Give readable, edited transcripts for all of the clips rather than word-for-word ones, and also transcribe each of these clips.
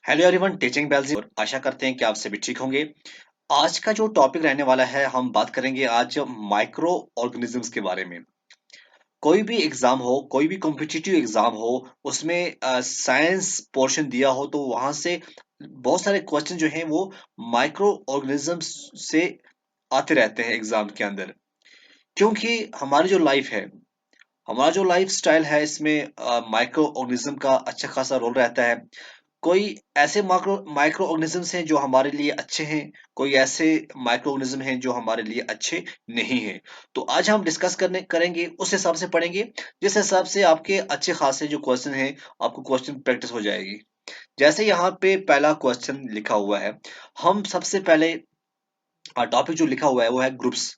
Hello everyone, teaching bells और आशा करते हैं कि आप सभी ठीक होंगे। आज का जो टॉपिक रहने वाला है, हम बात करेंगे आज माइक्रो ऑर्गेनिजम्स के बारे में। कोई भी एग्जाम हो, कोई भी कॉम्पिटिटिव एग्जाम हो, उसमें साइंस पोर्शन दिया हो तो वहां से बहुत सारे क्वेश्चन जो हैं वो माइक्रो ऑर्गेनिजम्स से आते रहते हैं एग्जाम के अंदर। क्योंकि हमारी जो लाइफ है, हमारा जो लाइफ स्टाइल है, इसमें माइक्रो ऑर्गेनिज्म का अच्छा खासा रोल रहता है। कोई ऐसे माइक्रो माइक्रो ऑर्गेनिजम्स हैं जो हमारे लिए अच्छे हैं, कोई ऐसे माइक्रो ऑर्गेनिज्म हैं जो हमारे लिए अच्छे नहीं हैं। तो आज हम डिस्कस करने करेंगे, उस हिसाब से पढ़ेंगे जिस हिसाब से आपके अच्छे खासे जो क्वेश्चन हैं, आपको क्वेश्चन प्रैक्टिस हो जाएगी। जैसे यहाँ पे पहला क्वेश्चन लिखा हुआ है, हम सबसे पहले टॉपिक जो लिखा हुआ है वो है ग्रुप्स।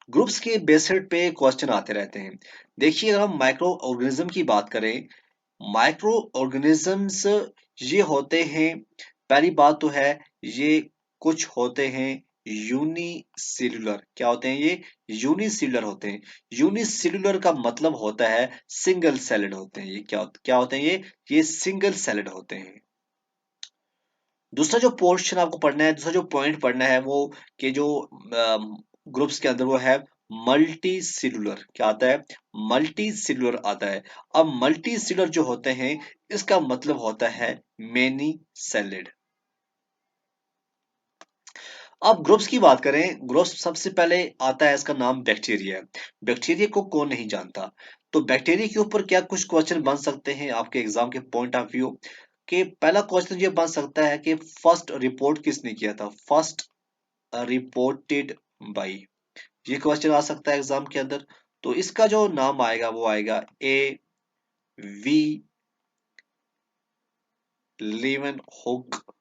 ग्रुप्स के बेसिस पे क्वेश्चन आते रहते हैं। देखिए, अगर हम माइक्रो ऑर्गेनिज्म की बात करें, माइक्रो ऑर्गेनिजम्स ये होते हैं, पहली बात तो है, ये कुछ होते हैं यूनिसेल्युलर। क्या होते हैं ये? यूनिसेल्युलर होते हैं। यूनिसेल्युलर का मतलब होता है सिंगल सेलेड होते हैं। ये क्या होते हैं ये सिंगल सेलेड होते हैं। दूसरा जो पोर्शन आपको पढ़ना है, दूसरा जो पॉइंट पढ़ना है वो कि जो ग्रुप्स के अंदर वो है मल्टी सेलुलर। क्या आता है? मल्टी सेलुलर आता है। अब मल्टी सेलुलर जो होते हैं, इसका मतलब होता है मेनी सेलेड। अब ग्रुप्स की बात करें, ग्रुप्स सबसे पहले आता है, इसका नाम बैक्टीरिया। बैक्टीरिया को कौन नहीं जानता? तो बैक्टीरिया के ऊपर क्या कुछ क्वेश्चन बन सकते हैं आपके एग्जाम के पॉइंट ऑफ व्यू। कि पहला क्वेश्चन ये बन सकता है कि फर्स्ट रिपोर्ट किसने किया था? First reported by. ये क्वेश्चन आ सकता है एग्जाम के अंदर। तो इसका जो नाम आएगा वो आएगा ए वी लेवन हुक।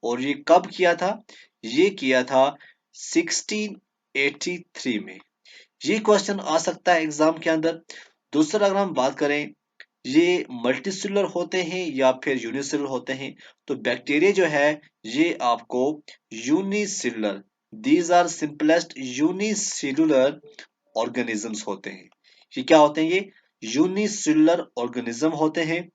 और ये कब किया था? ये किया था 1683 में। ये क्वेश्चन आ सकता है एग्जाम के अंदर। दूसरा, अगर हम बात करें, ये मल्टीसेलुलर होते हैं या फिर यूनिसेलुलर होते हैं? तो बैक्टीरिया जो है, ये आपको unicellular, these are simplest unicellular organisms होते हैं। ये क्या होते हैं? ये यूनिसेलुलर ऑर्गेनिज्म होते हैं।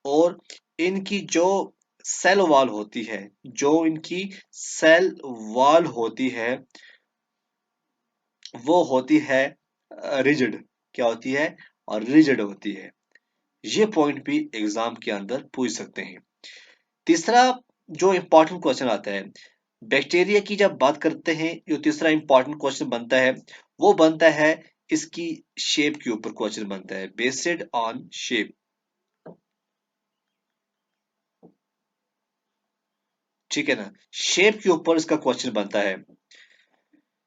और इनकी जो सेल वॉल होती है, जो इनकी सेल वॉल होती है, वो होती है रिजिड। क्या होती है? और रिजिड होती है। ये पॉइंट भी एग्जाम के अंदर पूछ सकते हैं। तीसरा जो इंपॉर्टेंट क्वेश्चन आता है, बैक्टीरिया की जब बात करते हैं, जो तीसरा इंपॉर्टेंट क्वेश्चन बनता है वो बनता है इसकी शेप के ऊपर क्वेश्चन बनता है, बेस्ड ऑन शेप। ठीक है ना? शेप के ऊपर इसका क्वेश्चन बनता है।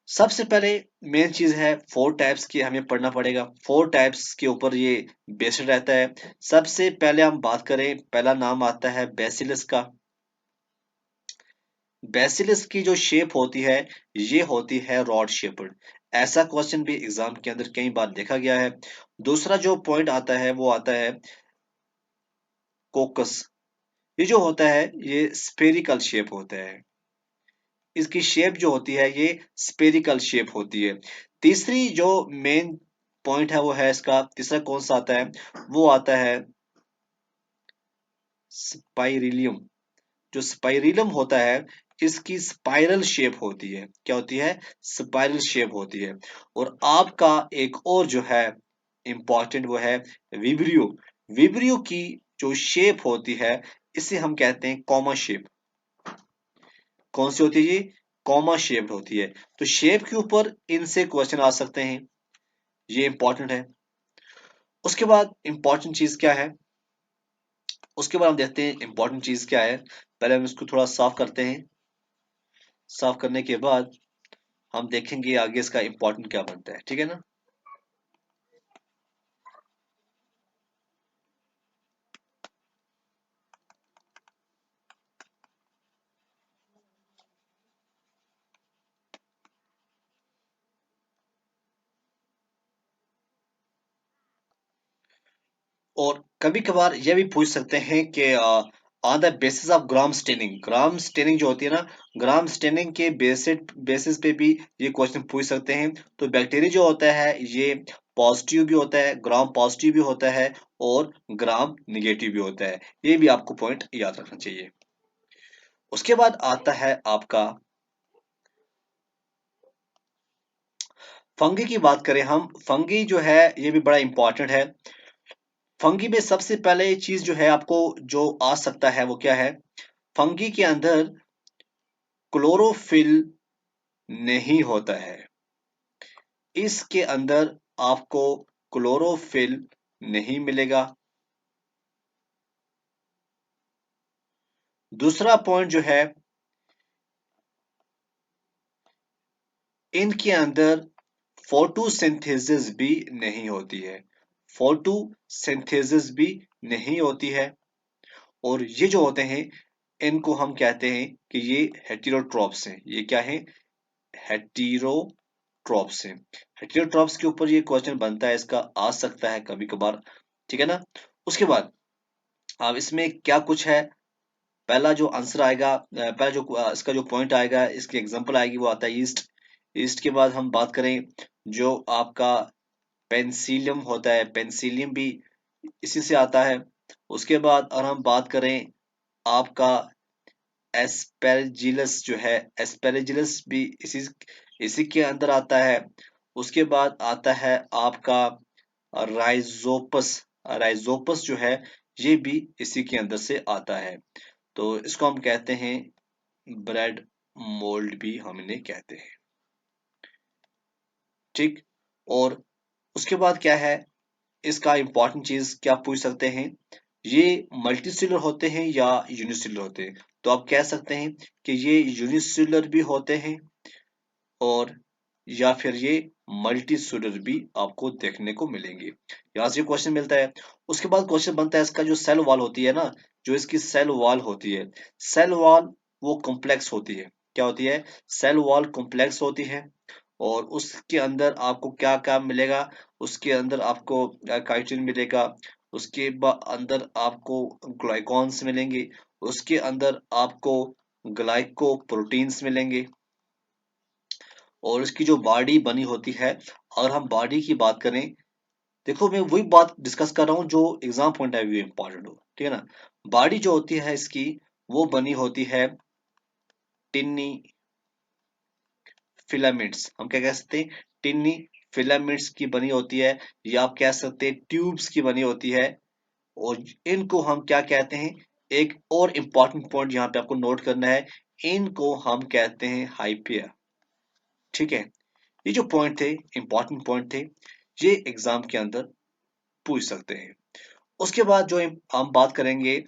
सबसे पहले मेन चीज है, फोर टाइप्स की हमें पढ़ना पड़ेगा। फोर टाइप्स के ऊपर ये बेस्ड रहता है। सबसे पहले हम बात करें, पहला नाम आता है बेसिलस का। बेसिलस की जो शेप होती है, ये होती है रॉड शेप्ड। ऐसा क्वेश्चन भी एग्जाम के अंदर कई बार देखा गया है। दूसरा जो पॉइंट आता है वो आता है कोकस। ये जो होता है, ये स्फेरिकल शेप होता है। इसकी शेप जो होती है, ये स्पेरिकल शेप होती है। तीसरी जो मेन पॉइंट है वो है इसका, तीसरा कौन सा आता है? वो आता है स्पाइरिलियम। जो स्पाइरिलम होता है, इसकी स्पाइरल शेप होती है। क्या होती है? स्पाइरल शेप होती है। और आपका एक और जो है इंपॉर्टेंट, वो है विब्रियो। विब्रियो की जो शेप होती है, इसे हम कहते हैं कॉमा शेप। कौन सी होती है ये? कॉमा शेप होती है। तो शेप के ऊपर इनसे क्वेश्चन आ सकते हैं। ये इंपॉर्टेंट है। उसके बाद इंपॉर्टेंट चीज क्या है? उसके बाद हम देखते हैं इंपॉर्टेंट चीज क्या है। पहले हम इसको थोड़ा साफ करते हैं। साफ करने के बाद हम देखेंगे आगे इसका इंपॉर्टेंट क्या बनता है। ठीक है ना? और कभी कभार ये भी पूछ सकते हैं कि on the basis of gram staining. Gram staining जो होती है ना, ग्राम स्टेनिंग के बेसिस पे भी ये क्वेश्चन पूछ सकते हैं। तो बैक्टीरिया जो होता है, ये पॉजिटिव भी होता है, ग्राम पॉजिटिव भी होता है, और ग्राम निगेटिव भी होता है। ये भी आपको पॉइंट याद रखना चाहिए। उसके बाद आता है आपका फंगी की बात करें हम, फंगी जो है ये भी बड़ा इंपॉर्टेंट है। फंगी में सबसे पहले चीज जो है आपको जो आ सकता है वो क्या है, फंगी के अंदर क्लोरोफिल नहीं होता है। इसके अंदर आपको क्लोरोफिल नहीं मिलेगा। दूसरा पॉइंट जो है, इनके अंदर फोटोसिंथेसिस भी नहीं होती है। फोटोसिंथेसिस भी नहीं होती है। और ये जो होते हैं इनको हम कहते हैं कि ये हेटेरोट्रॉप्स हैं। ये क्या है, हेटेरोट्रॉप्स हैं। हेटेरोट्रॉप्स के ऊपर ये क्वेश्चन बनता है, इसका आ सकता है कभी कभार, ठीक है ना। उसके बाद अब इसमें क्या कुछ है, पहला जो आंसर आएगा, पहला जो इसका जो पॉइंट आएगा, इसकी एग्जांपल आएगी, वो आता है ईस्ट। ईस्ट के बाद हम बात करें जो आपका पेंसिलियम होता है, पेंसिलियम भी इसी से आता है। उसके बाद और हम बात करें आपका एस्पेरजिलस जो है, एस्पेरजिलस भी इसी इसी के अंदर आता है। उसके बाद आता है आपका राइजोपस। राइजोपस जो है ये भी इसी के अंदर से आता है। तो इसको हम कहते हैं ब्रेड मोल्ड भी हम इन्हें कहते हैं, ठीक। और उसके बाद क्या है, इसका इंपॉर्टेंट चीज क्या पूछ सकते हैं, ये मल्टीसेलुलर होते हैं या यूनिसेलुलर होते हैं। तो आप कह सकते हैं कि ये यूनिसेलुलर भी होते हैं और या फिर ये मल्टी सेलुलर भी आपको देखने को मिलेंगे। यहाँ से क्वेश्चन मिलता है। उसके बाद क्वेश्चन बनता है इसका जो सेल वॉल होती है ना, जो इसकी सेल वॉल होती है, सेल वॉल वो कॉम्प्लेक्स होती है। क्या होती है, सेल वॉल कॉम्प्लेक्स होती है। और उसके अंदर आपको क्या क्या मिलेगा, उसके अंदर आपको काइटिन मिलेगा। उसके बाद अंदर आपको ग्लाइकॉन्स मिलेंगे। उसके अंदर आपको ग्लाइको प्रोटीन्स मिलेंगे। और इसकी जो बॉडी बनी होती है, अगर हम बॉडी की बात करें, देखो मैं वही बात डिस्कस कर रहा हूँ जो exam point of view important हो, ठीक है ना। बॉडी जो होती है इसकी, वो बनी होती है टिन्नी फिलामेंट्स। हम क्या कह सकते हैं, टिन्नी फिलामेंट्स की बनी होती है, या आप कह सकते हैं ट्यूब्स की बनी होती है। और इनको हम क्या कहते हैं, एक और इंपॉर्टेंट पॉइंट यहाँ पे आपको नोट करना है, इनको हम कहते हैं हाइपिया, ठीक है। ये जो पॉइंट थे, इंपॉर्टेंट पॉइंट थे, ये एग्जाम के अंदर पूछ सकते हैं। उसके बाद जो हम बात करेंगे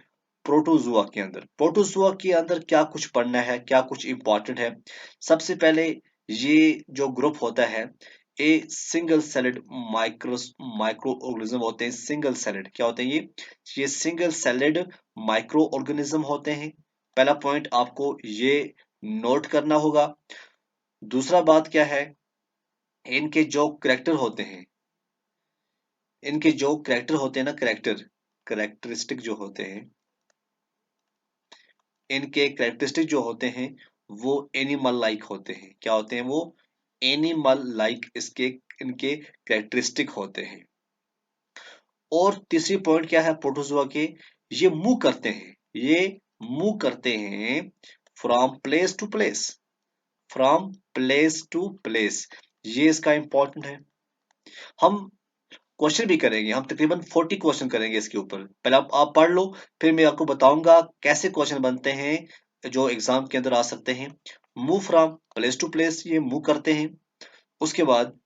प्रोटोजुआ के अंदर, प्रोटोजुआ के अंदर क्या कुछ पढ़ना है, क्या कुछ इंपॉर्टेंट है। सबसे पहले ये जो ग्रुप होता है, a single salad micro micro organism होते हैं। सिंगल सेलेड क्या होते हैं, ये सिंगल सेलेड माइक्रो ऑर्गेनिज्म होते हैं। पहला पॉइंट आपको ये नोट करना होगा। दूसरा बात क्या है, इनके जो करेक्टर होते हैं, इनके जो करेक्टर होते हैं ना, करेक्टरिस्टिक जो होते हैं, इनके करेक्टरिस्टिक जो होते हैं वो एनिमल लाइक होते हैं। क्या होते हैं वो, एनिमल लाइक इसके इनके करेक्टरिस्टिक होते हैं। और तीसरी पॉइंट क्या है प्रोटोजोआ के, ये मूव करते हैं, ये मूव करते हैं from place to place, from place to place. ये इसका इंपॉर्टेंट है। हम क्वेश्चन भी करेंगे, हम तकरीबन 40 क्वेश्चन करेंगे इसके ऊपर। पहले आप पढ़ लो, फिर मैं आपको बताऊंगा कैसे क्वेश्चन बनते हैं जो एग्जाम के अंदर आ सकते हैं। Move from place to place, ये मूव करते हैं। उसके बाद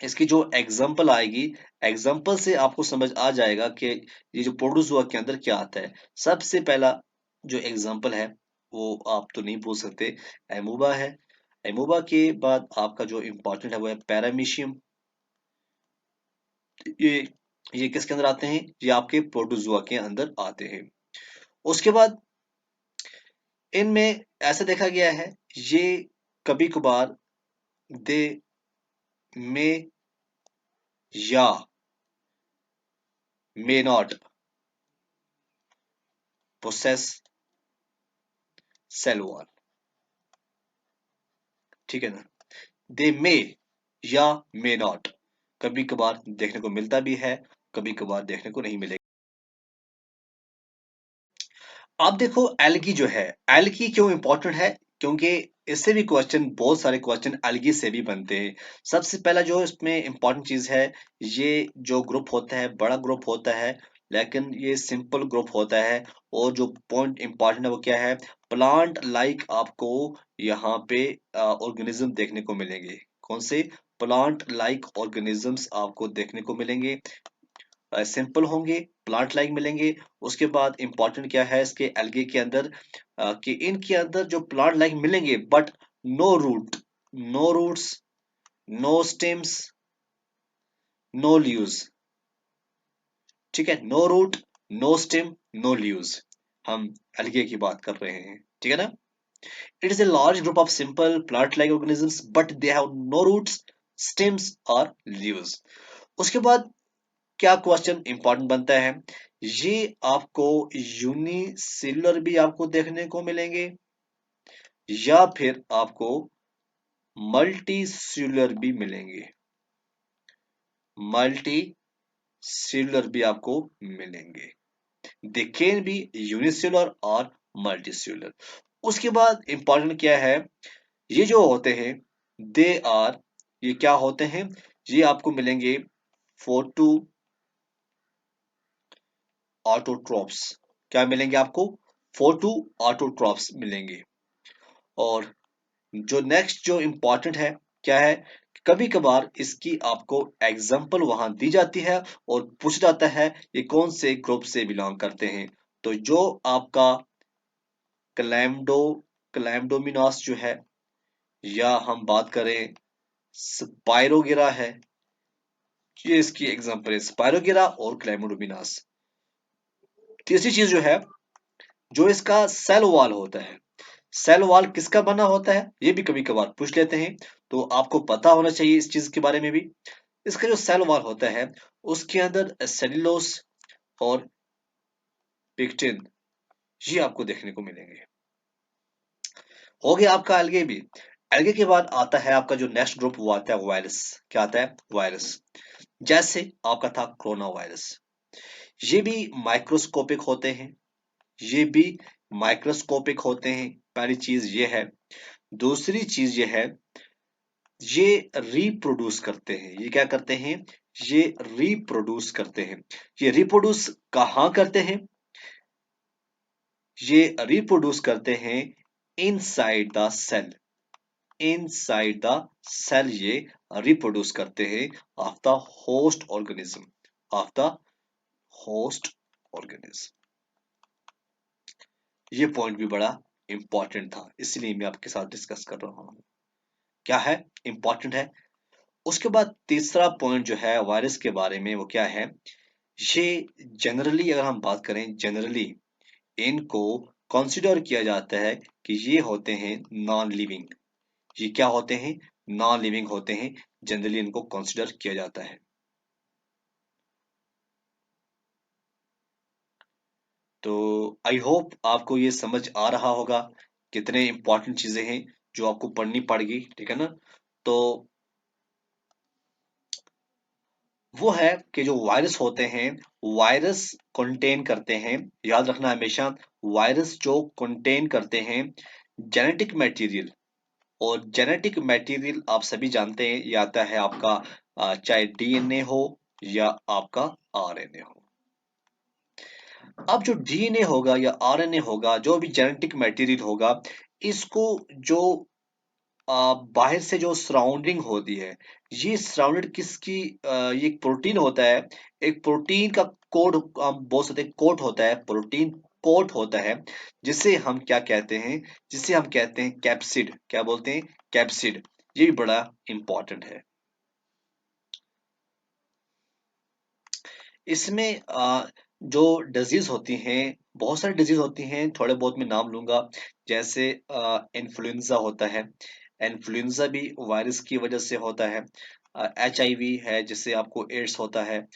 इसकी जो एग्जाम्पल आएगी, एग्जाम्पल से आपको समझ आ जाएगा कि ये जो प्रोड्यूसवा के अंदर क्या आता है। सबसे पहला जो एग्जाम्पल है वो आप तो नहीं भूल सकते, एमोबा है। एमोबा के बाद आपका जो इम्पोर्टेंट है वो है पैरामीशियम। ये ये किसके अंदर आते हैं, ये आपके प्रोटोजुआ के अंदर आते हैं। उसके बाद इनमें ऐसा देखा गया है, ये कभी कभार दे में या may not possess cell wall, ठीक है ना। दे मे या मे नॉट, कभी कभार देखने को मिलता भी है, कभी कभार देखने को नहीं मिलेगा। आप देखो एल्गी जो है, एल्गी क्यों इंपॉर्टेंट है? क्योंकि इससे भी क्वेश्चन, बहुत सारे क्वेश्चन एल्गी से भी बनते हैं। सबसे पहला जो इसमें इंपॉर्टेंट चीज है, ये जो ग्रुप होता है बड़ा ग्रुप होता है, लेकिन ये सिंपल ग्रुप होता है। और जो पॉइंट इंपॉर्टेंट है वो क्या है? प्लांट लाइक आपको यहाँ पे ऑर्गेनिज्म देखने को मिलेंगे। कौन से? प्लांट लाइक ऑर्गेनिजम्स आपको देखने को मिलेंगे। सिंपल होंगे, प्लांट लाइक मिलेंगे। उसके बाद इंपॉर्टेंट क्या है इसके एल्गे के अंदर, कि इनके अंदर जो प्लांट लाइक मिलेंगे, but no root, no roots, no stems, no leaves. ठीक है, no root, no stem, no leaves, हम एल्गे की बात कर रहे हैं। ठीक है ना? It is a large group of simple plant like organisms but they have no roots, stems और लीव्स। उसके बाद क्या क्वेश्चन इंपॉर्टेंट बनता है? ये आपको यूनिसेल्युलर भी आपको देखने को मिलेंगे, या फिर आपको मल्टी सेल्युलर भी मिलेंगे। मल्टी सेल्युलर भी आपको मिलेंगे। दे कैन बी यूनिसेल्युलर और मल्टी सेल्युलर। उसके बाद इंपॉर्टेंट क्या है? ये जो होते हैं, दे आर, ये क्या होते हैं? ये आपको मिलेंगे फोटो ऑटोट्रॉप्स। क्या मिलेंगे आपको? फोटो ऑटोट्रॉप्स मिलेंगे। और जो नेक्स्ट जो इंपॉर्टेंट है, क्या है? कभी कभार इसकी आपको एग्जाम्पल वहां दी जाती है और पूछा जाता है ये कौन से ग्रुप से बिलोंग करते हैं। तो जो आपका क्लैम्डो क्लैम्डोमिनास जो है, या हम बात करें स्पायरोगिरा है, ये इसकी एग्जाम्पल है, स्पायरोगिरा और क्लैम्डोमिनास। तीसरी चीज जो है, जो इसका सेल वॉल होता है, सेल वॉल किसका बना होता है, ये भी कभी कभार पूछ लेते हैं। तो आपको पता होना चाहिए इस चीज के बारे में भी। इसका जो सेल वॉल होता है, उसके अंदर सेल्यूलोस और पिक्टिन, ये आपको देखने को मिलेंगे। हो गया आपका एल्गे भी। एल्गे के बाद आता है आपका जो नेक्स्ट ग्रुप, वो आता है वायरस। क्या आता है? वायरस। जैसे आपका था कोरोना वायरस, ये भी माइक्रोस्कोपिक होते हैं, ये भी माइक्रोस्कोपिक होते हैं। पहली चीज ये है। दूसरी चीज ये है, ये रिप्रोड्यूस करते हैं। ये क्या करते हैं? ये रिप्रोड्यूस करते हैं। ये रिप्रोड्यूस कहाँ करते हैं? ये रिप्रोड्यूस करते हैं inside the cell. Inside the cell ये रिप्रोड्यूस करते हैं of the host organism, of the host organism. ये पॉइंट भी बड़ा इंपॉर्टेंट था, इसलिए मैं आपके साथ डिस्कस कर रहा हूं। क्या है? इंपॉर्टेंट है। उसके बाद तीसरा पॉइंट जो है वायरस के बारे में, वो क्या है? ये जनरली, अगर हम बात करें जनरली, इनको कंसिडर किया जाता है कि ये होते हैं नॉन लिविंग। ये क्या होते हैं? नॉन लिविंग होते हैं। जनरली इनको कंसिडर किया जाता है। तो आई होप आपको ये समझ आ रहा होगा कितने इंपॉर्टेंट चीजें हैं जो आपको पढ़नी पड़ेगी। ठीक है ना? तो वो है कि जो वायरस होते हैं, वायरस कंटेन करते हैं, याद रखना हमेशा, वायरस जो कंटेन करते हैं जेनेटिक मटेरियल। और जेनेटिक मटेरियल आप सभी जानते हैं, ये आता है आपका चाहे डीएनए हो या आपका आरएनए हो। अब जो डीएनए होगा या आरएनए होगा, जो भी जेनेटिक मटेरियल होगा, इसको जो बाहर से जो सराउंडिंग होती है, ये सराउंडेड किसकी, ये एक प्रोटीन होता है। एक प्रोटीन का कोड, हम बोल सकते हैं कोट होता है, प्रोटीन कोट होता है, जिसे हम क्या कहते हैं? जिसे हम कहते हैं कैप्सिड। क्या बोलते हैं? कैप्सिड। ये भी बड़ा इंपॉर्टेंट है। इसमें जो डिजीज होती हैं, बहुत सारी डिजीज होती हैं, थोड़े बहुत मैं नाम लूंगा। जैसे इन्फ्लुएंजा होता है। इन्फ्लुएंजा भी वायरस की वजह से होता है। HIV है, जिससे आपको एड्स होता है।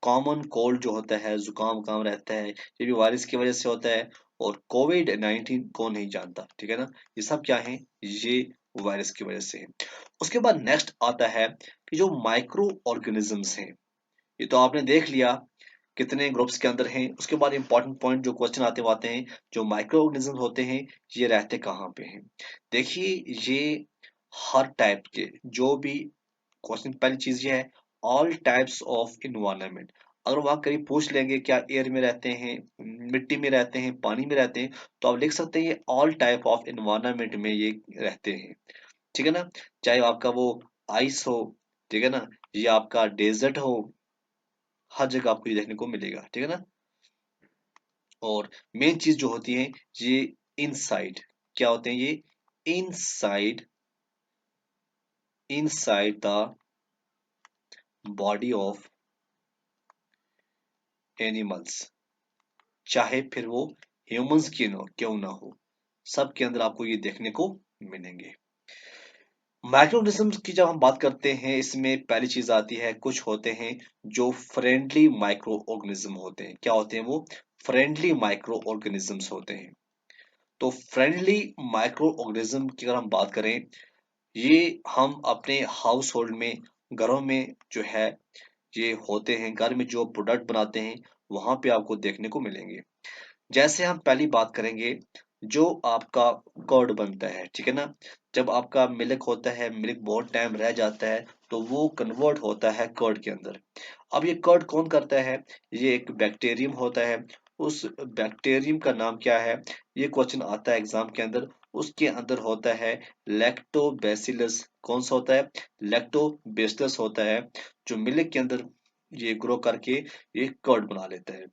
कॉमन कोल्ड जो होता है, जुकाम वुकाम रहता है, ये भी वायरस की वजह से होता है। और कोविड 19 कौन नहीं जानता? ठीक है ना? ये सब क्या है? ये वायरस की वजह से है। उसके बाद नेक्स्ट आता है कि जो माइक्रो ऑर्गेनिजम्स हैं, ये तो आपने देख लिया कितने ग्रुप्स के अंदर हैं। उसके बाद इंपॉर्टेंट पॉइंट जो क्वेश्चन आते हैं, जो माइक्रो ऑर्गेनिज्म होते हैं ये रहते कहाँ पे हैं। देखिए ये हर टाइप के जो भी क्वेश्चन, पहली चीज ये है ऑल टाइप्स ऑफ इन्वायरमेंट। अगर वहां कहीं पूछ लेंगे क्या एयर में रहते हैं, मिट्टी में रहते हैं, पानी में रहते हैं, तो आप लिख सकते हैं ये ऑल टाइप ऑफ इन्वायरमेंट में ये रहते हैं। ठीक है ना। चाहे आपका वो आइस हो, ठीक है ना, ये आपका डेजर्ट हो, हर जगह आपको ये देखने को मिलेगा। ठीक है ना। और मेन चीज जो होती है ये इनसाइड, क्या होते हैं ये inside, inside the body of animals, चाहे फिर वो ह्यूमंस की क्यों ना हो, सबके अंदर आपको ये देखने को मिलेंगे। माइक्रोऑर्गेनिज्म्स की जब हम बात करते हैं, इसमें पहली चीज आती है, कुछ होते हैं जो फ्रेंडली माइक्रो ऑर्गेनिज्म होते हैं। क्या होते हैं वो? फ्रेंडली माइक्रो ऑर्गेनिजम्स होते हैं। तो फ्रेंडली माइक्रो ऑर्गेनिज्म की अगर हम बात करें, ये हम अपने हाउस होल्ड में, घरों में जो है ये होते हैं, घर में जो प्रोडक्ट बनाते हैं वहां पे आपको देखने को मिलेंगे। जैसे हम पहली बात करेंगे, जो आपका कर्ड बनता है, ठीक है ना, जब आपका मिल्क होता है, मिल्क बहुत टाइम रह जाता है तो वो कन्वर्ट होता है कर्ड के अंदर। अब ये कर्ड कौन करता है? ये एक बैक्टीरियम होता है। उस बैक्टीरियम का नाम क्या है? ये क्वेश्चन आता है एग्जाम के अंदर। उसके अंदर होता है लैक्टोबैसिलस। कौन सा होता है? लैक्टोबैसिलस होता है, जो मिल्क के अंदर ये ग्रो करके ये कर्ड बना लेता है।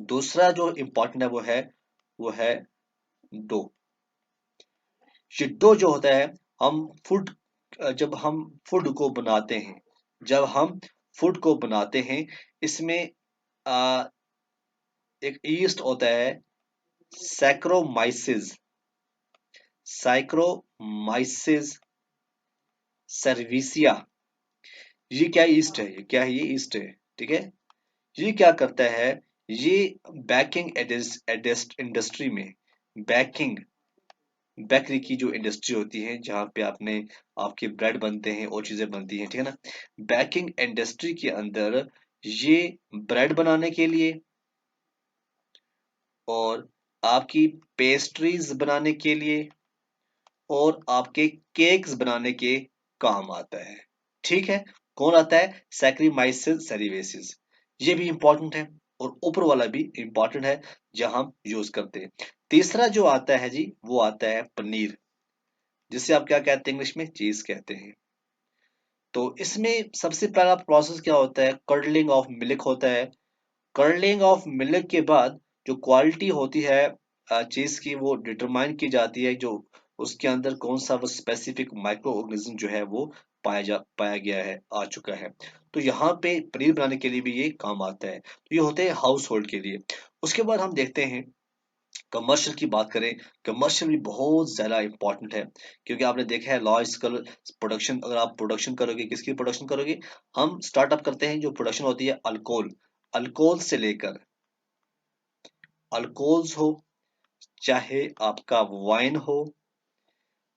दूसरा जो इम्पोर्टेंट है वो है डो। ये डो जो होता है, हम फूड, जब हम फूड को बनाते हैं, जब हम फूड को बनाते हैं, इसमें आ, एक ईस्ट होता है, सैक्रोमाइसिस, साइक्रोमाइसिस सर्विसिया। ये क्या ईस्ट है? ये क्या है? ये ईस्ट है। ठीक है। ये क्या करता है? ये बेकिंग इंडस्ट्री में, बेकिंग, बेकरी की जो इंडस्ट्री होती है जहाँ पे आपने आपके ब्रेड बनते हैं और चीजें बनती हैं, ठीक है ना, बेकिंग इंडस्ट्री के अंदर ये ब्रेड बनाने के लिए और आपकी पेस्ट्रीज बनाने के लिए और आपके केक्स बनाने के काम आता है। ठीक है। कौन आता है? सैक्रीमाइसिस सेरिवेसिस। ये भी इंपॉर्टेंट है और ऊपर वाला भी इंपॉर्टेंट है जहां हम यूज करते हैं। तीसरा जो आता है जी, वो आता है पनीर, जिसे आप क्या कहते हैं? इंग्लिश में चीज कहते हैं। तो इसमें सबसे पहला प्रोसेस क्या होता है? कर्डलिंग ऑफ मिल्क होता है। कर्डलिंग ऑफ मिल्क के बाद जो क्वालिटी होती है चीज की, वो डिटरमाइन की जाती है, जो उसके अंदर कौन सा वो स्पेसिफिक माइक्रो ऑर्गेनिज्म जो है वो पाया गया है, आ चुका है। तो यहाँ पे पनीर बनाने के लिए भी ये काम आता है। तो ये होते हैं हाउस होल्ड के लिए। उसके बाद हम देखते हैं कमर्शियल की बात करें। कमर्शियल भी बहुत ज्यादा इंपॉर्टेंट है, क्योंकि आपने देखा है लॉ स्कल प्रोडक्शन, अगर आप प्रोडक्शन करोगे, किसकी प्रोडक्शन करोगे? हम स्टार्टअप करते हैं, जो प्रोडक्शन होती है अल्कोहल, अल्कोहल से लेकर, अल्कोहल्स हो, चाहे आपका वाइन हो,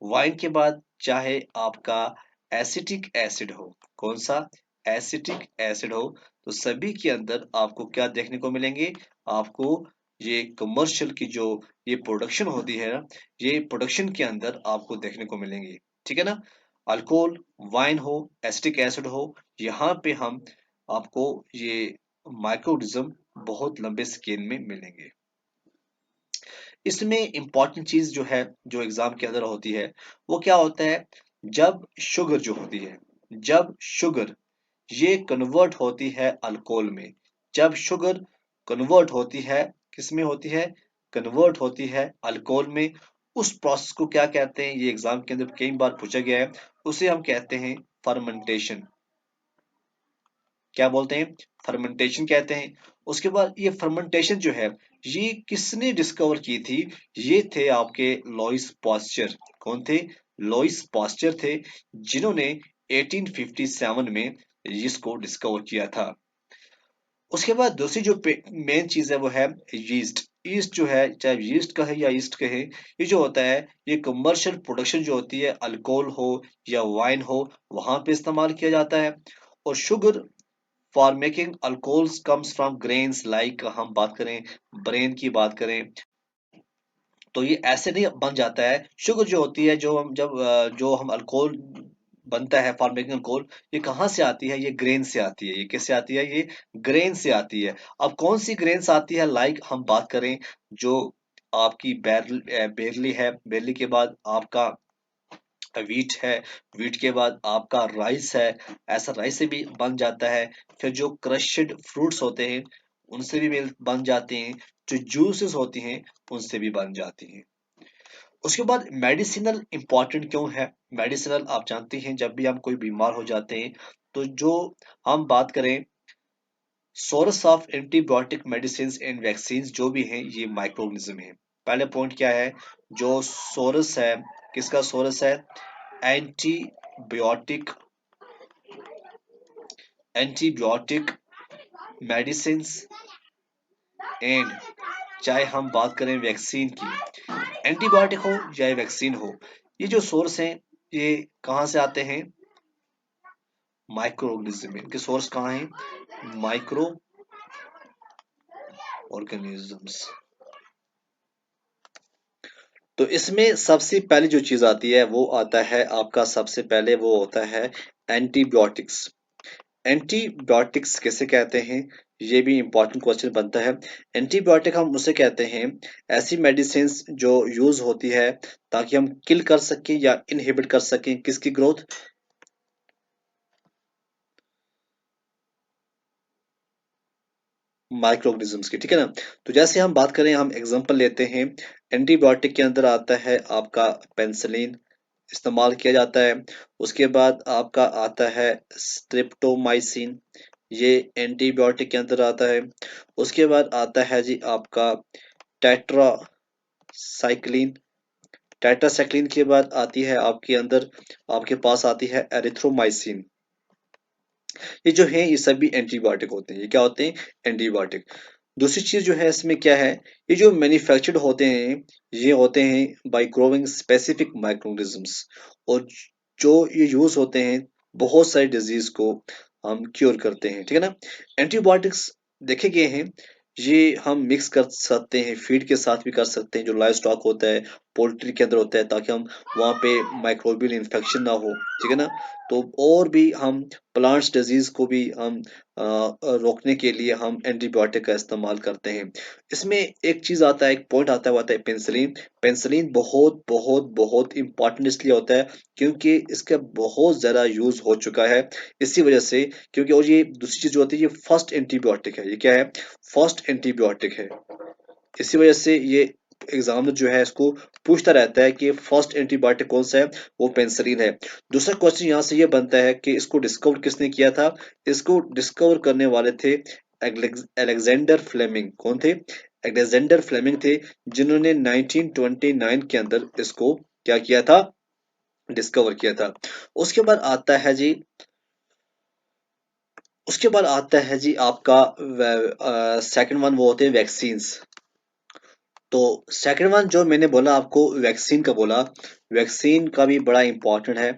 वाइन के बाद चाहे आपका एसिटिक एसिड हो, कौन सा? एसिटिक एसिड हो, तो सभी के अंदर आपको क्या देखने को मिलेंगे? आपको ये कमर्शियल की जो ये प्रोडक्शन होती है ना, ये प्रोडक्शन के अंदर आपको देखने को मिलेंगे। ठीक है ना। अल्कोहल, वाइन हो, एसिटिक एसिड हो, यहाँ पे हम आपको ये माइक्रोऑर्गेनिज्म बहुत लंबे स्केल में मिलेंगे। इसमें इंपॉर्टेंट चीज जो है, जो एग्जाम के अंदर होती है, वो क्या होता है? जब शुगर जो होती है, जब शुगर ये कन्वर्ट होती है अल्कोहल में, जब शुगर कन्वर्ट होती है, किस में होती है? कन्वर्ट होती है अल्कोहल में। उस प्रोसेस को क्या कहते हैं? ये एग्जाम के अंदर कई बार पूछा गया है। उसे हम कहते हैं फर्मेंटेशन। क्या बोलते हैं? फर्मेंटेशन कहते हैं। उसके बाद ये फर्मेंटेशन जो है, ये किसने डिस्कवर की थी? ये थे आपके लॉइस पास्चर। कौन थे? लॉइस पास्चर थे, जिन्होंने 1857 में इसको डिस्कवर किया था। उसके बाद दूसरी जो मेन चीज है वो है यीस्ट। ईस्ट जो है, चाहे यीस्ट का है या ईस्ट कहे, ये जो होता है, ये कमर्शियल प्रोडक्शन जो होती है, अल्कोहल हो या वाइन हो, वहां पे इस्तेमाल किया जाता है। और sugar for making alcohols comes from grains, like हम बात करें ब्रेन की बात करें, तो ये ऐसे नहीं बन जाता है। शुगर जो होती है, जो हम अल्कोहल बनता है फॉर मेकिंग अल्कोहल, ये कहाँ से आती है? ये ग्रेन से आती है। ये किससे आती है? ये ग्रेन से आती है। अब कौन सी ग्रेन्स आती है? लाइक हम बात करें जो आपकी बेरली है, बेरली के बाद आपका व्हीट है, व्हीट के बाद आपका राइस है, ऐसा राइस से भी बन जाता है। फिर जो क्रश्ड फ्रूट्स होते हैं उनसे भी बन जाते हैं। जो जूसेस होती हैं उनसे भी बन जाती हैं। उसके बाद मेडिसिनल इंपॉर्टेंट क्यों है? मेडिसिनल आप जानते हैं, जब भी हम कोई बीमार हो जाते हैं तो जो हम बात करें source of antibiotic medicine and vaccine जो भी हैं ये माइक्रो ऑर्गेनिज्म है। पहले पॉइंट क्या है? जो सोरस है, किसका सोरस है? एंटीबायोटिक, एंटीबायोटिक मेडिसिन एंड, चाहे हम बात करें वैक्सीन की, एंटीबायोटिक हो या वैक्सीन हो, ये जो सोर्स हैं ये कहाँ से आते हैं? माइक्रो ऑर्गेनिज्म में। इनके सोर्स कहाँ हैं? Micro organisms. तो इसमें सबसे पहली जो चीज आती है वो आता है आपका, सबसे पहले वो होता है एंटीबायोटिक्स। एंटीबायोटिक्स किसे कहते हैं? ये भी इंपॉर्टेंट क्वेश्चन बनता है। एंटीबायोटिक हम उसे कहते हैं ऐसी मेडिसिन जो यूज होती है ताकि हम किल कर सकें या इनहिबिट कर सकें किसकी ग्रोथ? माइक्रो ऑर्गेनिजम्स की, ठीक है ना। तो जैसे हम बात करें, हम एग्जांपल लेते हैं, एंटीबायोटिक के अंदर आता है आपका पेनिसिलिन, इस्तेमाल किया जाता है। उसके बाद आपका आता है स्ट्रिप्टोमाइसिन, ये एंटीबायोटिक के अंदर आता है। उसके बाद आता है जी आपका टेट्रासाइक्लिन। टेट्रासाइक्लिन के बाद आती है आपके अंदर, आपके पास आती है एरिथ्रोमाइसिन। ये जो है ये सभी एंटीबायोटिक होते हैं। ये क्या होते हैं? एंटीबायोटिक। दूसरी चीज जो है इसमें क्या है, ये जो मैन्युफैक्चर्ड होते हैं ये होते हैं बाय ग्रोइंग स्पेसिफिक माइक्रोऑर्गेनिजम्स, और जो ये यूज होते हैं बहुत सारी डिजीज को हम क्योर करते हैं, ठीक है ना। एंटीबायोटिक्स देखे गए हैं, ये हम मिक्स कर सकते हैं, फीड के साथ भी कर सकते हैं, जो लाइव स्टॉक होता है पोल्ट्री के अंदर होता है, ताकि हम वहाँ पे माइक्रोबियल इन्फेक्शन ना हो, ठीक है ना। तो और भी हम प्लांट्स डिजीज को भी हम रोकने के लिए हम एंटीबायोटिक का इस्तेमाल करते हैं। इसमें एक चीज आता है, एक पॉइंट आता है, वो आता है पेंसिलिन। पेंसिलिन बहुत बहुत बहुत इंपॉर्टेंट इसलिए होता है क्योंकि इसका बहुत ज्यादा यूज हो चुका है, इसी वजह से। क्योंकि और ये दूसरी चीज जो होती है, ये फर्स्ट एंटीबायोटिक है। ये क्या है? फर्स्ट एंटीबायोटिक है। इसी वजह से ये एग्जाम जो है इसको पूछता रहता है कि फर्स्ट एंटीबायोटिक कौन सा है? वो पेनिसिलिन है। दूसरा क्वेश्चन यहाँ से ये बनता है कि इसको डिस्कवर किसने किया था? इसको डिस्कवर करने वाले थे अलेक्जेंडर फ्लेमिंग। कौन थे? अलेक्जेंडर फ्लेमिंग थे, जिन्होंने 1929 के अंदर इसको क्या किया था? डिस्कवर किया था। उसके बाद आता है जी, उसके बाद आता है जी आपका सेकंड वन, वो होते हैं वैक्सीन्स। तो सेकंड वन जो मैंने बोला आपको, वैक्सीन का बोला, वैक्सीन का भी बड़ा इंपॉर्टेंट है।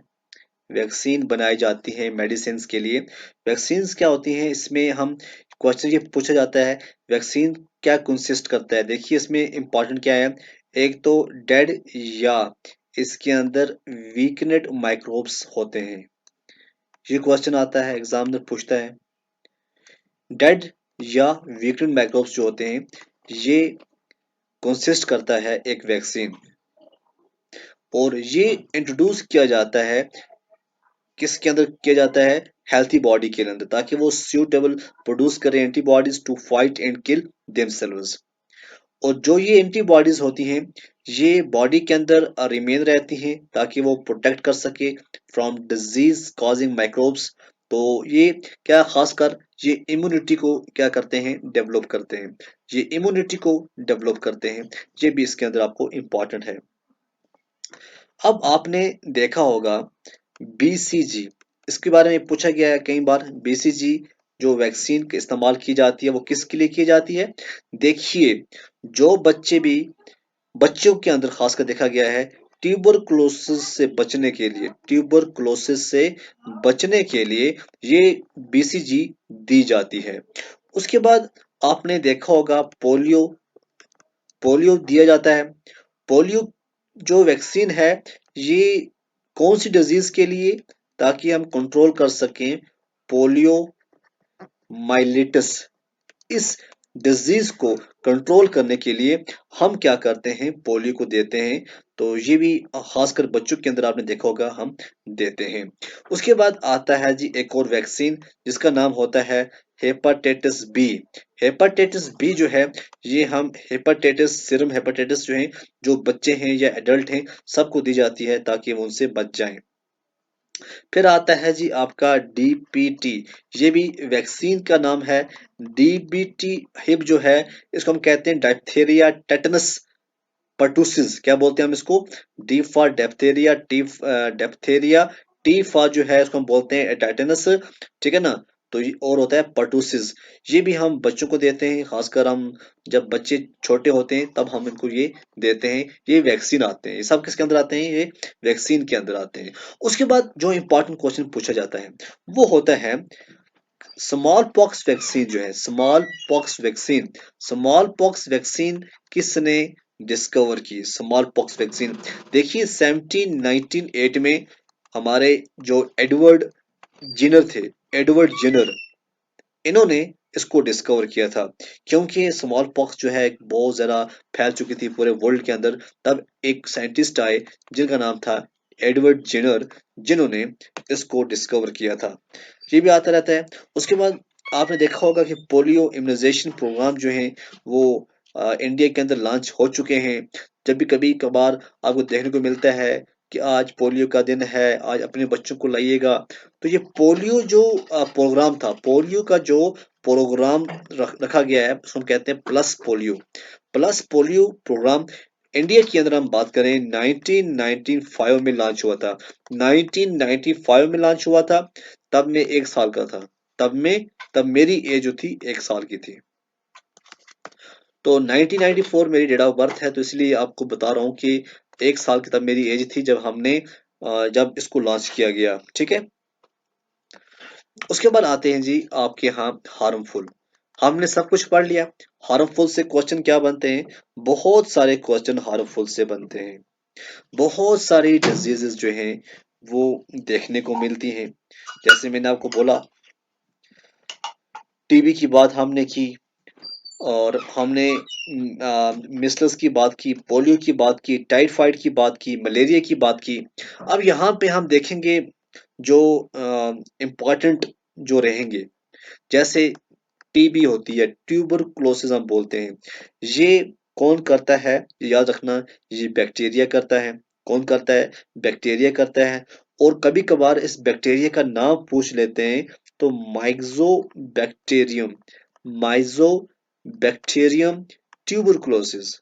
वैक्सीन बनाई जाती है मेडिसिन के लिए। वैक्सीन्स क्या होती हैं? इसमें हम क्वेश्चन ये पूछा जाता है, वैक्सीन क्या कंसिस्ट करता है? देखिए इसमें इंपॉर्टेंट क्या है, एक तो डेड या इसके अंदर वीकनेड माइक्रोब्स होते हैं। ये क्वेश्चन आता है, एग्जाम में पूछता है। डेड या वीकनेड माइक्रोब्स जो होते हैं ये कंसिस्ट करता है एक वैक्सीन, और ये इंट्रोड्यूस किया जाता है, किसके अंदर किया जाता है? हेल्थी बॉडी के अंदर, ताकि वो सूटेबल प्रोड्यूस करें antibodies to fight and kill themselves. और जो ये एंटीबॉडीज होती हैं ये बॉडी के अंदर रिमेन रहती हैं ताकि वो प्रोटेक्ट कर सके फ्रॉम डिजीज कॉजिंग माइक्रोब्स। तो ये क्या खासकर ये इम्यूनिटी को क्या करते हैं? डेवलप करते हैं। ये इम्यूनिटी को डेवलप करते हैं। ये भी इसके अंदर आपको इंपॉर्टेंट है। अब आपने देखा होगा बीसीजी, इसके बारे में पूछा गया है कई बार। बीसीजी जो वैक्सीन के इस्तेमाल की जाती है वो किसके लिए की जाती है? देखिए, जो बच्चे भी, बच्चों के अंदर खासकर देखा गया है ट्यूबरकुलोसिस से बचने के लिए, ट्यूबरकुलोसिस से बचने के लिए ये बीसीजी दी जाती है। उसके बाद आपने देखा होगा पोलियो, पोलियो दिया जाता है। पोलियो जो वैक्सीन है, ये कौन सी डिजीज के लिए, ताकि हम कंट्रोल कर सकें पोलियो माइलिटिस, इस डिजीज को कंट्रोल करने के लिए हम क्या करते हैं, पोलियो को देते हैं। तो ये भी खासकर बच्चों के अंदर आपने देखा होगा हम देते हैं। उसके बाद आता है जी एक और वैक्सीन जिसका नाम होता है हेपाटाइटिस बी। हेपाटाइटिस बी जो है, ये हम हेपाटाइटिस, सीरम हेपाटाइटिस जो है, जो बच्चे हैं या एडल्ट हैं, सबको दी जाती है ताकि वो उनसे बच जाएं। फिर आता है जी आपका डीपीटी, ये भी वैक्सीन का नाम है। डीबीटी हिब जो है, इसको हम कहते हैं डाइप्थेरिया टेटनस पर्टुसिस, क्या बोलते हैं हम इसको, D for diphtheria, T diphtheria, T for जो है इसको हम बोलते हैं टेटनस, ठीक है ना। तो ये और होता है पर्टुसिस, ये भी हम बच्चों को देते हैं, खासकर हम जब बच्चे छोटे होते हैं तब हम इनको ये देते हैं। ये वैक्सीन आते हैं, ये सब किसके अंदर आते हैं, ये वैक्सीन के अंदर आते हैं। उसके बाद जो इंपॉर्टेंट क्वेश्चन पूछा जाता है वो होता है स्मॉल पॉक्स वैक्सीन जो है, small pox vaccine, small pox vaccine किसने डिस्कवर की, स्मॉल पॉक्स वैक्सीन। देखिए 1798 में हमारे जो एडवर्ड जिनर थे, एडवर्ड जिनर, इन्होंने इसको डिस्कवर किया था। क्योंकि स्मॉल पॉक्स जो है बहुत ज़्यादा फैल चुकी थी पूरे वर्ल्ड के अंदर, तब एक साइंटिस्ट आए जिनका नाम था एडवर्ड जेनर, जिन्होंने इसको डिस्कवर किया था। ये भी आता रहता है। उसके बाद आपने देखा होगा कि पोलियो इम्यूनाइजेशन प्रोग्राम जो है वो इंडिया के अंदर लॉन्च हो चुके हैं। जब भी कभी कभार आपको देखने को मिलता है कि आज पोलियो का दिन है, आज अपने बच्चों को लाइएगा, तो ये पोलियो जो प्रोग्राम था, पोलियो का जो प्रोग्राम रखा गया है, उसको हम कहते हैं plus polio. Plus polio programme India के अंदर हम बात करें 1995 में लॉन्च हुआ था। 1995 में लॉन्च हुआ था, तब मैं 1 साल का था। तब मेरी एज जो थी 1 साल की थी। तो 1994 मेरी डेट ऑफ बर्थ है, तो इसलिए आपको बता रहा हूँ कि 1 साल की तब मेरी एज थी जब हमने जब इसको लॉन्च किया गया, ठीक है। उसके बाद आते हैं जी आपके यहाँ हार्मफुल। हमने सब कुछ पढ़ लिया। हार्मफुल से क्वेश्चन क्या बनते हैं, बहुत सारे क्वेश्चन हार्मफुल से बनते हैं। बहुत सारी डिजीजेस जो हैं वो देखने को मिलती हैं। जैसे मैंने आपको बोला, टीबी की बात हमने की, और हमने मिसल्स की बात की, पोलियो की बात की, टाइफाइड की बात की, मलेरिया की बात की। अब यहाँ पे हम देखेंगे जो इम्पोर्टेंट जो रहेंगे, जैसे टीबी होती है, ट्यूबरकुलोसिस हम बोलते हैं, ये कौन करता है, याद रखना, ये बैक्टीरिया करता है। कौन करता है, बैक्टीरिया करता है। और कभी कभार इस बैक्टीरिया का नाम पूछ लेते हैं, तो माइक्सो बैक्टीरियम, माइजो बैक्टीरियम ट्यूबरकुलोसिस,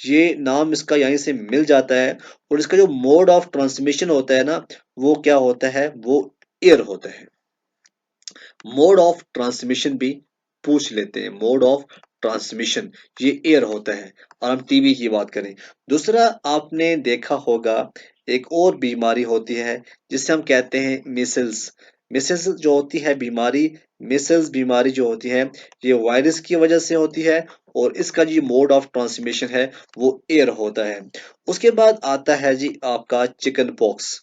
ये नाम इसका यहीं से मिल जाता है। और इसका जो मोड ऑफ ट्रांसमिशन होता है ना, वो क्या होता है, वो एयर होता है। मोड ऑफ ट्रांसमिशन भी पूछ लेते हैं, मोड ऑफ ट्रांसमिशन ये एयर होता है। और हम टीबी की बात करें, दूसरा आपने देखा होगा एक और बीमारी होती है जिसे हम कहते हैं मिसल्स। मिसल्स जो होती है बीमारी, मिसल्स बीमारी जो होती है, ये वायरस की वजह से होती है, और इसका जो मोड ऑफ ट्रांसमिशन है वो एयर होता है। उसके बाद आता है जी आपका चिकन पॉक्स।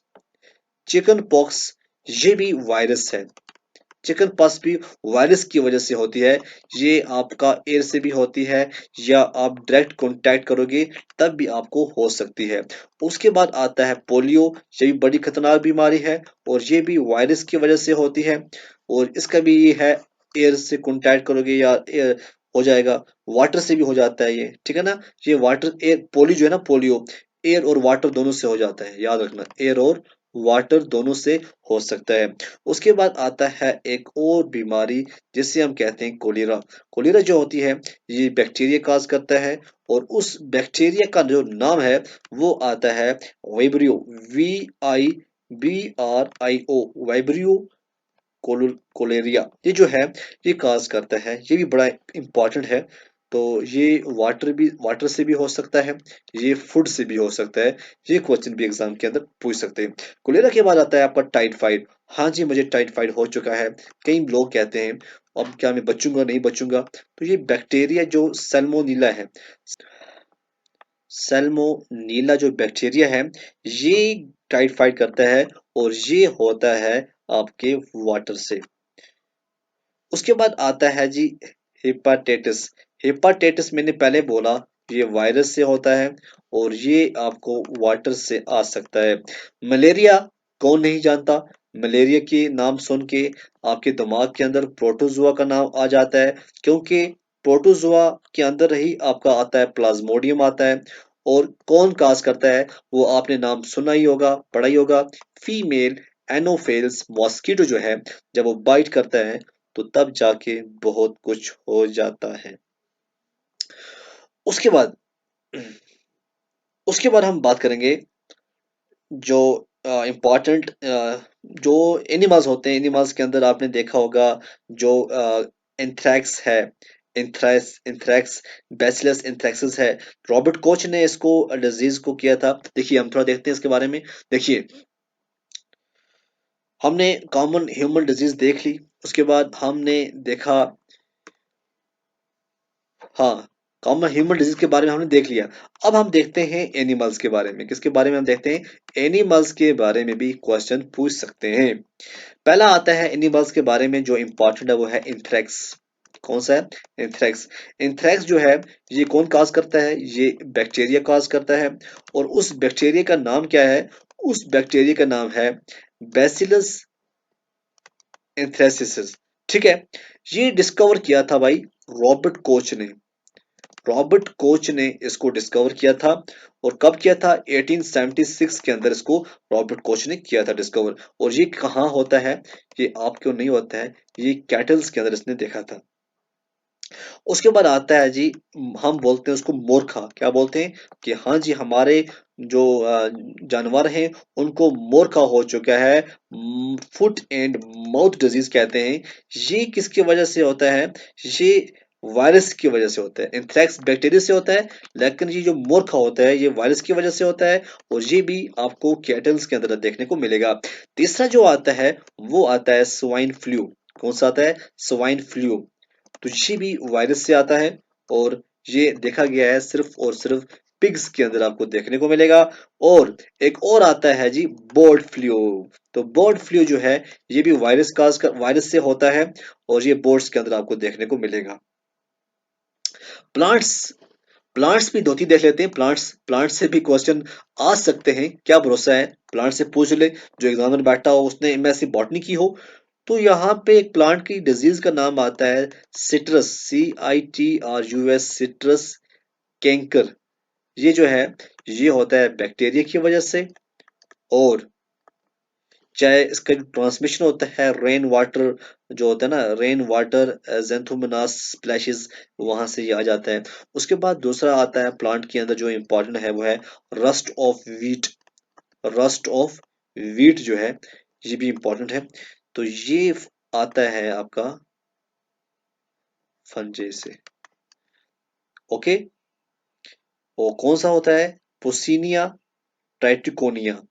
चिकन पॉक्स ये भी वायरस है। चिकन पॉक्स भी वायरस की वजह से होती है। ये आपका एयर से भी होती है, या आप डायरेक्ट कांटेक्ट करोगे तब भी आपको हो सकती है। उसके बाद आता है पोलियो, ये भी बड़ी खतरनाक बीमारी है, और ये भी वायरस की वजह से होती है। और इसका भी ये है, एयर से कांटेक्ट करोगे या एयर हो जाएगा, वाटर से भी हो जाता है ये, ठीक है ना। ये वाटर एयर पोलियो जो है ना, पोलियो एयर और वाटर दोनों से हो जाता है, याद रखना, एयर और वाटर दोनों से हो सकता है। उसके बाद आता है एक और बीमारी जिसे हम कहते हैं कोलेरा। कोलेरा जो होती है, ये बैक्टीरिया काज करता है, और उस बैक्टीरिया का जो नाम है वो आता है वाइब्रियो, VIBRIO, वाइब्रियो कोलेरिया। ये जो है ये काज करता है, ये भी बड़ा इंपॉर्टेंट है। तो ये वाटर से भी हो सकता है, ये फूड से भी हो सकता है। ये क्वेश्चन भी एग्जाम के अंदर पूछ सकते हैं। कोलेरा के बाद आता है आपका टाइफाइड। हाँ जी, मुझे टाइफाइड हो चुका है। कई लोग कहते हैं अब क्या मैं बचूंगा नहीं बचूंगा। तो ये बैक्टीरिया जो सैल्मोनीला है, सैल्मोनीला जो बैक्टीरिया है, ये टाइफाइड करता है और ये होता है आपके वाटर से। उसके बाद आता है जी हेपाटाइटिस। हेपाटाइटिस मैंने पहले बोला, ये वायरस से होता है और ये आपको वाटर से आ सकता है। मलेरिया, कौन नहीं जानता। मलेरिया के नाम सुन के आपके दिमाग के अंदर प्रोटोजुआ का नाम आ जाता है, क्योंकि प्रोटोजुआ के अंदर ही आपका आता है प्लाज्मोडियम आता है। और कौन काज करता है, वो आपने नाम सुना ही होगा, पढ़ा ही होगा। फीमेल एनोफेल्स मॉस्किटो जो है, जब वो बाइट करता है तो तब जाके बहुत कुछ हो जाता है। उसके बाद उसके बाद हम बात करेंगे जो इम्पोर्टेंट जो एनिमल्स होते हैं। एनिमल्स के अंदर आपने देखा होगा जो एंथ्रैक्स है, एंथ्रैक्स बैसिलस एंथ्रैक्सिस है। रॉबर्ट कोच ने इसको डिजीज को किया था। देखिए हम थोड़ा देखते हैं इसके बारे में। देखिए, हमने कॉमन ह्यूमन डिजीज देख ली, उसके बाद हमने देखा, हाँ, कॉमन ह्यूमन डिजीज के बारे में हमने देख लिया। अब हम देखते हैं एनिमल्स के बारे में। किसके बारे में हम देखते हैं? एनिमल्स के बारे में भी क्वेश्चन पूछ सकते हैं। पहला आता है एनिमल्स के बारे में जो इंपॉर्टेंट है, वो है इंथ्रेक्स। कौन सा है? इंथ्रेक्स। इंथ्रेक्स जो है, ये कौन काज करता है? ये बैक्टीरिया काज करता है। और उस बैक्टीरिया का नाम क्या है? उस बैक्टीरिया का नाम है बैसिलस एंथ्रेसिस। ठीक है। ये डिस्कवर किया था भाई रॉबर्ट कोच ने। रॉबर्ट कोच ने इसको डिस्कवर किया था। और कब किया था? 1876 के अंदर इसको रॉबर्ट कोच ने किया था डिस्कवर। और ये कहाँ होता है? ये आपको नहीं होता है, ये कैटल्स के अंदर इसने देखा था। उसके बाद आता है जी, हम बोलते हैं उसको मोरखा। क्या बोलते हैं? कि हाँ जी, हमारे जो जानवर हैं उनको मोरखा हो चुका है। फुट एंड माउथ डिजीज कहते हैं। ये किसकी वजह से होता है? ये वायरस की वजह से होता है। एंथ्रेक्स बैक्टीरिया से होता है, लेकिन ये जो मोरखा होता है ये वायरस की वजह से होता है। और ये भी आपको कैटल्स के अंदर देखने को मिलेगा। तीसरा जो आता है, वो आता है स्वाइन फ्लू। कौन सा आता है? Swine flu. तो ये भी वायरस से आता है। और ये देखा गया है सिर्फ और सिर्फ पिग्स के अंदर आपको देखने को मिलेगा। और एक और आता है जी, बर्ड फ्लू। तो बर्ड फ्लू जो है, ये भी वायरस से होता है। और ये बर्ड्स के अंदर आपको देखने को मिलेगा। प्लांट्स, प्लांट्स भी दो तीन देख लेते हैं। प्लांट्स से भी क्वेश्चन आ सकते हैं, क्या भरोसा है। प्लांट से पूछ ले, जो एग्जाम में बैठा हो उसने एमएससी बॉटनी की हो। तो यहाँ पे एक प्लांट की डिजीज का नाम आता है सिट्रस, CITRUS, सिट्रस कैंकर। ये जो है, ये होता है बैक्टीरिया की वजह से। और चाहे इसका जो ट्रांसमिशन होता है रेन वाटर, जो होता है ना रेन वाटर, जेंथोमोनास स्प्लैशेस, वहां से ये आ जाता है। उसके बाद दूसरा आता है प्लांट के अंदर जो इम्पोर्टेंट है, वो है rust of wheat. Rust of wheat जो है, ये भी इम्पोर्टेंट है। तो ये आता है आपका फंजे से। ओके। वो कौन सा होता है? पोसिनिया ट्राइटिकोनिया।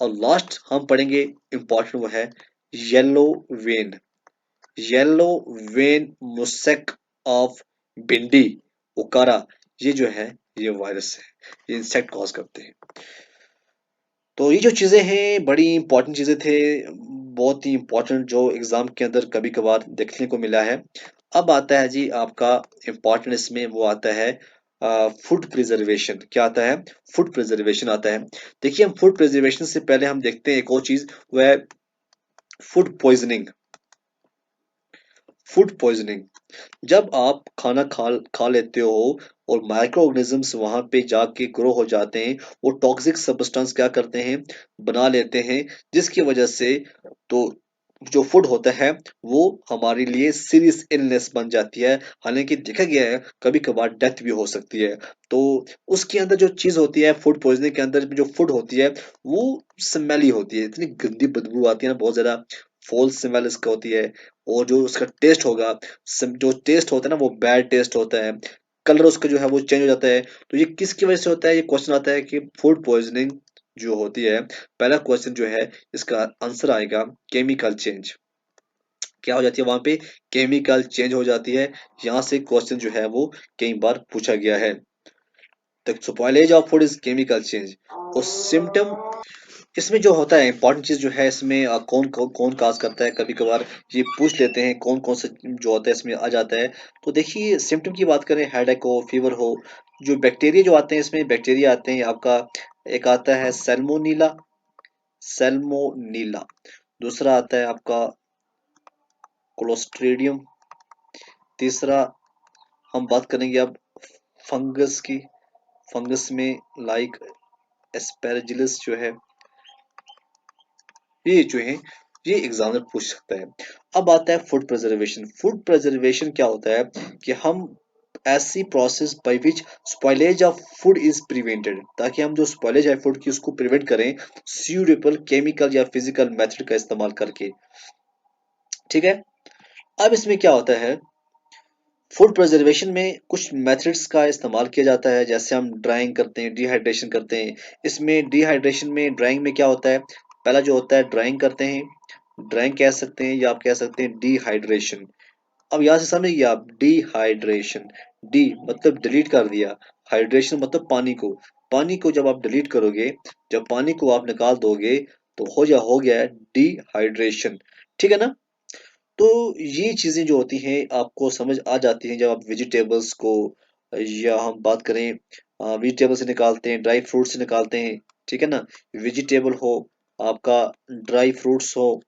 और लास्ट हम पढ़ेंगे इम्पोर्टेंट, वो है yellow vein. Yellow vein mosaic of bhindi okra. ये जो है, ये वायरस है, ये इंसेक्ट कॉज करते हैं। तो ये जो चीजें हैं बड़ी इंपॉर्टेंट चीजें थे, बहुत ही इंपॉर्टेंट, जो एग्जाम के अंदर कभी कभार देखने को मिला है। अब आता है जी आपका इम्पोर्टेंट, इसमें वो आता है फूड प्रिजर्वेशन। क्या आता है? फूड प्रिजर्वेशन आता है। देखिए, हम फूड प्रिजर्वेशन से पहले हम देखते हैं एक और चीज, वो है फूड पॉइजनिंग। फूड पॉइजनिंग, जब आप खाना खा लेते हो और माइक्रो ऑर्गेनिजम्स वहां पे जाके ग्रो हो जाते हैं, वो टॉक्सिक सब्सटेंस क्या करते हैं? बना लेते हैं, जिसकी वजह से तो जो फूड होता है वो हमारे लिए सीरियस इलनेस बन जाती है। हालांकि देखा गया है कभी कभार डेथ भी हो सकती है। तो उसके अंदर जो चीज होती है, फूड पॉइजनिंग के अंदर जो फूड होती है, वो स्मेली होती है, इतनी गंदी बदबू आती है ना, बहुत ज्यादा फॉल स्मेल इसका होती है। और जो उसका टेस्ट होगा, जो टेस्ट होता है ना, वो बैड टेस्ट होता है। कलर उसका जो है वो चेंज हो जाता है। तो ये किसकी वजह से होता है? ये क्वेश्चन आता है कि फूड पॉइजनिंग जो होती है, पहला क्वेश्चन जो है इसका आंसर आएगा केमिकल चेंज। क्या हो जाती है वहां पे? केमिकल चेंज हो जाती है। यहाँ से क्वेश्चन जो है वो कई बार पूछा गया है। The spoilage of food is chemical change. और सिम्टम इसमें जो होता है इंपॉर्टेंट चीज जो है इसमें कौन काज करता है, कभी कभार ये पूछ लेते हैं कौन कौन सा जो होता है इसमें आ जाता है। तो देखिए सिम्टम की बात करें, हेडेक हो, फीवर हो, जो बैक्टीरिया जो आते हैं इसमें बैक्टीरिया आते हैं आपका, एक आता है सैल्मोनीला, सैल्मोनीला। दूसरा आता है आपका क्लोस्ट्रीडियम। तीसरा हम बात करेंगे अब फंगस की, फंगस में लाइक एस्पेरजिलस जो है, ये जो है ये एग्जामिनर पूछ सकता है। अब आता है फूड प्रिजर्वेशन। फूड प्रिजर्वेशन क्या होता है कि हम ऐसी process by which spoilage of food is prevented, ताकि हम जो स्पॉइलेज है फूड की उसको प्रिवेंट करें सूटेबल केमिकल या फिजिकल मेथड का इस्तेमाल करके। ठीक है। अब इसमें क्या होता है, फूड प्रिजर्वेशन में कुछ मेथड्स का इस्तेमाल किया जाता है, जैसे हम ड्राइंग करते हैं, डिहाइड्रेशन करते हैं। इसमें डिहाइड्रेशन में ड्राइंग में क्या होता है, पहला जो होता है ड्राइंग करते हैं, ड्राइंग कह सकते हैं या आप कह सकते हैं डिहाइड्रेशन। अब यहाँ से समझिए आप, डिहाइड्रेशन, डी मतलब डिलीट कर दिया, हाइड्रेशन मतलब पानी को, पानी को जब आप डिलीट करोगे, जब पानी को आप निकाल दोगे तो हो गया है डिहाइड्रेशन। ठीक है ना। तो ये चीजें जो होती हैं आपको समझ आ जाती हैं जब आप वेजिटेबल्स को, या हम बात करें वेजिटेबल से निकालते हैं, ड्राई फ्रूट से निकालते हैं। ठीक है ना। वेजिटेबल हो, आपका ड्राई फ्रूट्स हो,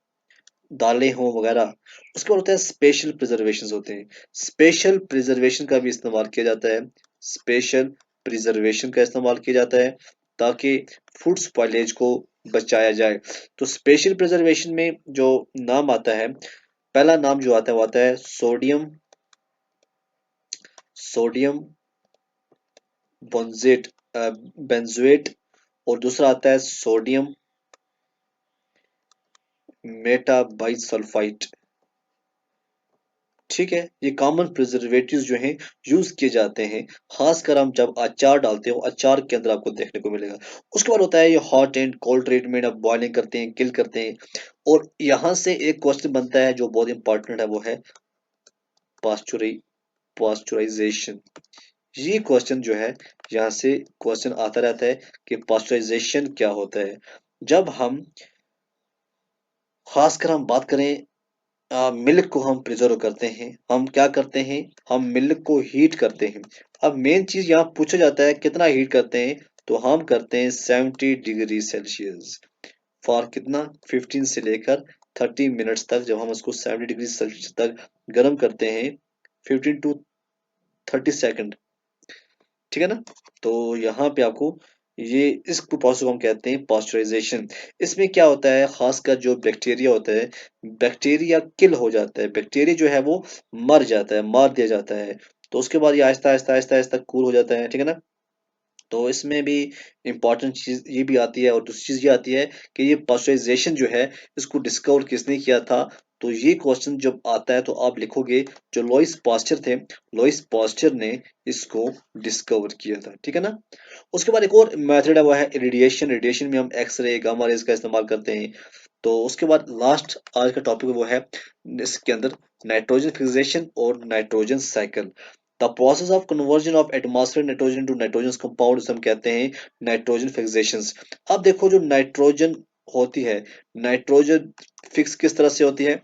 दालें हो वगैरह। उसके बाद होता है स्पेशल प्रिजर्वेशन होते हैं। स्पेशल प्रिजर्वेशन का भी इस्तेमाल किया जाता है, स्पेशल प्रिजर्वेशन का इस्तेमाल किया जाता है ताकि फूड स्पॉइलेज को बचाया जाए। तो स्पेशल प्रिजर्वेशन में जो नाम आता है, पहला नाम जो आता है वो आता है सोडियम, सोडियम बोंजेट, बेंजोएट। और दूसरा आता है सोडियम मेटाबाइसल्फाइट। ठीक है। ये कॉमन प्रिजर्वेटिव्स जो हैं यूज किए जाते हैं, खासकर हम जब अचार डालते हो, अचार के अंदर आपको देखने को मिलेगा। उसके बाद होता है ये हॉट एंड कोल्ड ट्रीटमेंट, अब बॉइलिंग करते हैं, किल करते हैं। और यहाँ से एक क्वेश्चन बनता है जो बहुत इंपॉर्टेंट है, वो है पास्चुरी पास्चुराइजेशन। ये क्वेश्चन जो है यहाँ से क्वेश्चन आता रहता है कि पास्चुराइजेशन क्या होता है। जब हम खासकर हम बात करें, मिल्क को हम प्रिजर्व करते हैं, हम क्या करते हैं, हम मिल्क को हीट करते हैं। अब मेन चीज यहाँ पूछा जाता है कितना हीट करते हैं, तो हम करते हैं 70 डिग्री सेल्सियस फॉर कितना, 15 से लेकर 30 मिनट्स तक। जब हम उसको 70 डिग्री सेल्सियस तक गर्म करते हैं, 15 to 30 सेकंड। ठीक है ना। तो यहाँ पे आपको ये इस प्रोसेस को हम कहते हैं पास्चराइजेशन। इसमें क्या होता है, खासकर जो बैक्टीरिया होता है, बैक्टीरिया किल हो जाता है, बैक्टीरिया जो है वो मर जाता है, मार दिया जाता है। तो उसके बाद ये आहिस्ता आहिस्ता आहिस्ता आहिस्ता कूल हो जाता है। ठीक है ना। तो इसमें भी इम्पोर्टेंट चीज ये भी आती है, और दूसरी चीज ये आती है कि ये पास्चराइजेशन जो है इसको डिस्कवर किसने किया था। तो ये क्वेश्चन जब आता है तो आप लिखोगे जो लॉइस पास्चर थे, लॉइस पास्चर ने इसको डिस्कवर किया था। ठीक है ना। उसके बाद एक और मेथड है वो है रेडिएशन। रेडिएशन में हम एक्सरे, गामा रेज का इस्तेमाल करते हैं। तो उसके बाद लास्ट आज का टॉपिक वो है इसके अंदर नाइट्रोजन फिक्सेशन और nitrogen cycle. The process of conversion of atmosphere nitrogen to nitrogen compound हम कहते हैं नाइट्रोजन फिक्सेशन। अब देखो जो नाइट्रोजन होती है, नाइट्रोजन फिक्स किस तरह से होती है,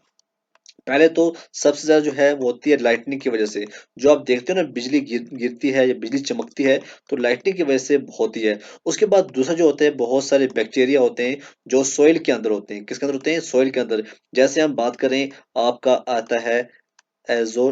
पहले तो सबसे ज्यादा जो है वो होती है लाइटनिंग की वजह से। जो आप देखते हो ना बिजली गिरती है या बिजली चमकती है, तो लाइटनिंग की वजह से होती है। उसके बाद दूसरा जो होता है, बहुत सारे बैक्टीरिया होते हैं जो सोइल के अंदर होते हैं। किसके अंदर होते हैं? सोइल के अंदर। जैसे हम बात करें, आपका आता है एजो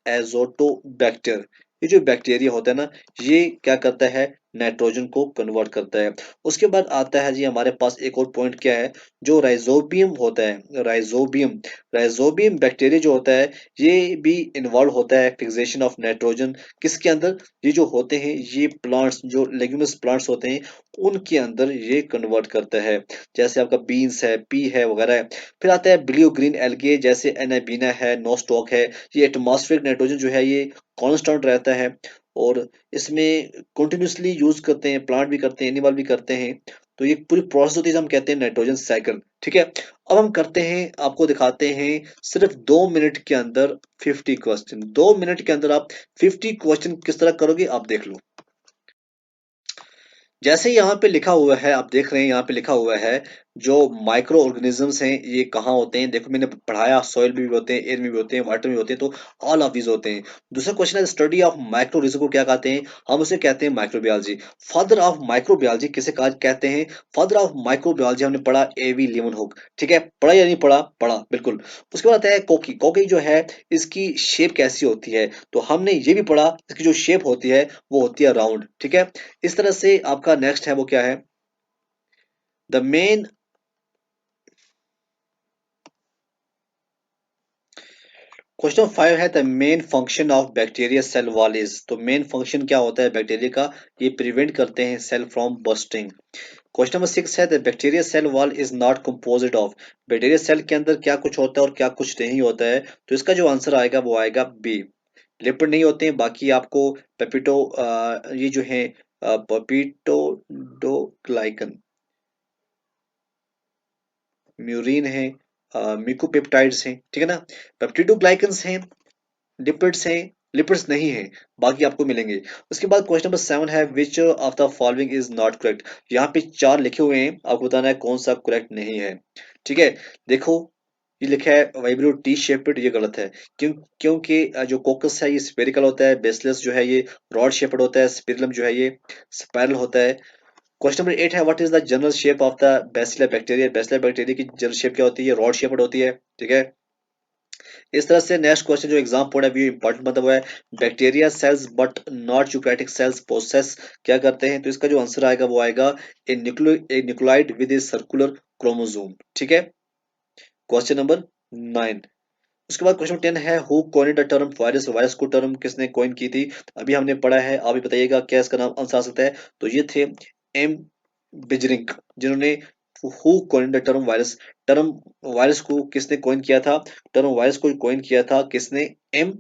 एजोटोबैक्टर। ये जो बैक्टीरिया होता है ना, ये क्या करता है, नाइट्रोजन को कन्वर्ट करता है। उसके बाद आता है जी हमारे पास एक और पॉइंट क्या है, जो राइजोबियम होता है, राइजोबियम। राइजोबियम बैक्टीरिया जो होता है ये भी इन्वॉल्व होता है फिक्सेशन ऑफ नाइट्रोजन। किसके अंदर? ये जो होते हैं ये प्लांट्स, जो लेग्यूमिनस प्लांट्स होते हैं उनके अंदर ये कन्वर्ट करता है। जैसे आपका बीन्स है, पी है वगैरह है। फिर आता है ब्लू ग्रीन एल्गे, जैसे एनाबीना है, नोस्टॉक है। ये एटमॉस्फेरिक नाइट्रोजन जो है ये कांस्टेंट रहता है। और इसमें कंटिन्यूअसली यूज करते हैं, प्लांट भी करते हैं, एनिमल भी करते हैं। तो ये पूरी प्रोसेस होती है, हम कहते हैं नाइट्रोजन साइकिल। ठीक है, अब हम करते हैं, आपको दिखाते हैं सिर्फ 2 मिनट के अंदर 50 क्वेश्चन। 2 मिनट के अंदर आप 50 क्वेश्चन किस तरह करोगे, आप देख लो। जैसे यहाँ पे लिखा हुआ है, आप देख रहे हैं यहाँ पे लिखा हुआ है, जो माइक्रो ऑर्गेनिजम्स हैं ये कहाँ होते हैं। देखो मैंने पढ़ाया, सॉइल में भी होते हैं, एयर में भी होते हैं, वाटर में भी होते हैं, तो ऑल ऑफ दीज होते हैं। दूसरा क्वेश्चन है, स्टडी ऑफ माइक्रो ऑर्गेनिज्म को क्या कहते हैं, हम उसे कहते हैं माइक्रोबायोलॉजी। फादर ऑफ माइक्रोबायोलॉजी किसे कहा कहते हैं, फादर ऑफ माइक्रोबायोलॉजी हमने पढ़ा एवी लेमनहुक। ठीक है, पढ़ा या नहीं पढ़ा, पढ़ा बिल्कुल। उसके बाद आता है कोकी। कोकी जो है इसकी शेप कैसी होती है, तो हमने ये भी पढ़ा, इसकी जो शेप होती है वो होती है राउंड। ठीक है, इस तरह से आपका नेक्स्ट है वो क्या है, द मेन। क्वेश्चन 5 है, the main function of bacteria cell wall is. तो मेन फंक्शन क्या होता है बैक्टीरिया का, ये प्रिवेंट करते हैं cell from bursting. Question number 6 है, the bacteria cell wall is not composed of. Bacteria cell के अंदर क्या कुछ होता है और क्या कुछ नहीं होता है, तो इसका जो आंसर आएगा वो आएगा बी, लिपिड नहीं होते हैं। बाकी आपको पेपिटो ये जो है पपीटोडोग्लाइकन, म्यूरिन है, म्यूकोपेप्टाइड्स हैं। ठीक है ना, पेप्टिडोग्लाइकन्स हैं, लिपिड्स हैं, लिपिड्स नहीं है, बाकी आपको मिलेंगे। उसके बाद क्वेश्चन नंबर 7 है, which of the following is not correct. यहाँ पे 4 लिखे हुए हैं, आपको बताना है कौन सा करेक्ट नहीं है। ठीक है, देखो ये लिखा है वाइब्रो टी शेपेड, ये गलत है। क्योंकि जो कोकस है ये स्पेरिकल होता है, बेसिलस जो है ये रॉड शेपेड होता है, स्पिरिलम जो है ये स्पाइरल होता है। क्वेश्चन नंबर 8 है, what is the general shape of the bacillar bacteria. Bacillar bacteria की जनरल शेप क्या होती है, रॉड शेपेड होती है। ठीक है, इस तरह से नेक्स्ट क्वेश्चन जो exam point of view important मतलब है, bacteria cells but not eukaryotic cells possess क्या करते हैं, तो इसका जो आंसर आएगा वो आएगा a nucleoid with a circular chromosome. ठीक है, क्वेश्चन नंबर 9। उसके बाद क्वेश्चन 10 है, who coined the term virus. Virus को टर्म किसने कॉइन की थी, अभी हमने पढ़ा है, आप भी बताइएगा क्या इसका नाम आंसर आ सकता है। तो ये थे एम बिजरिंक, जिन्होंने who coined the term virus. Term virus को किसने कॉइन किया था, टर्म वायरस को कॉइन किया था किसने, एम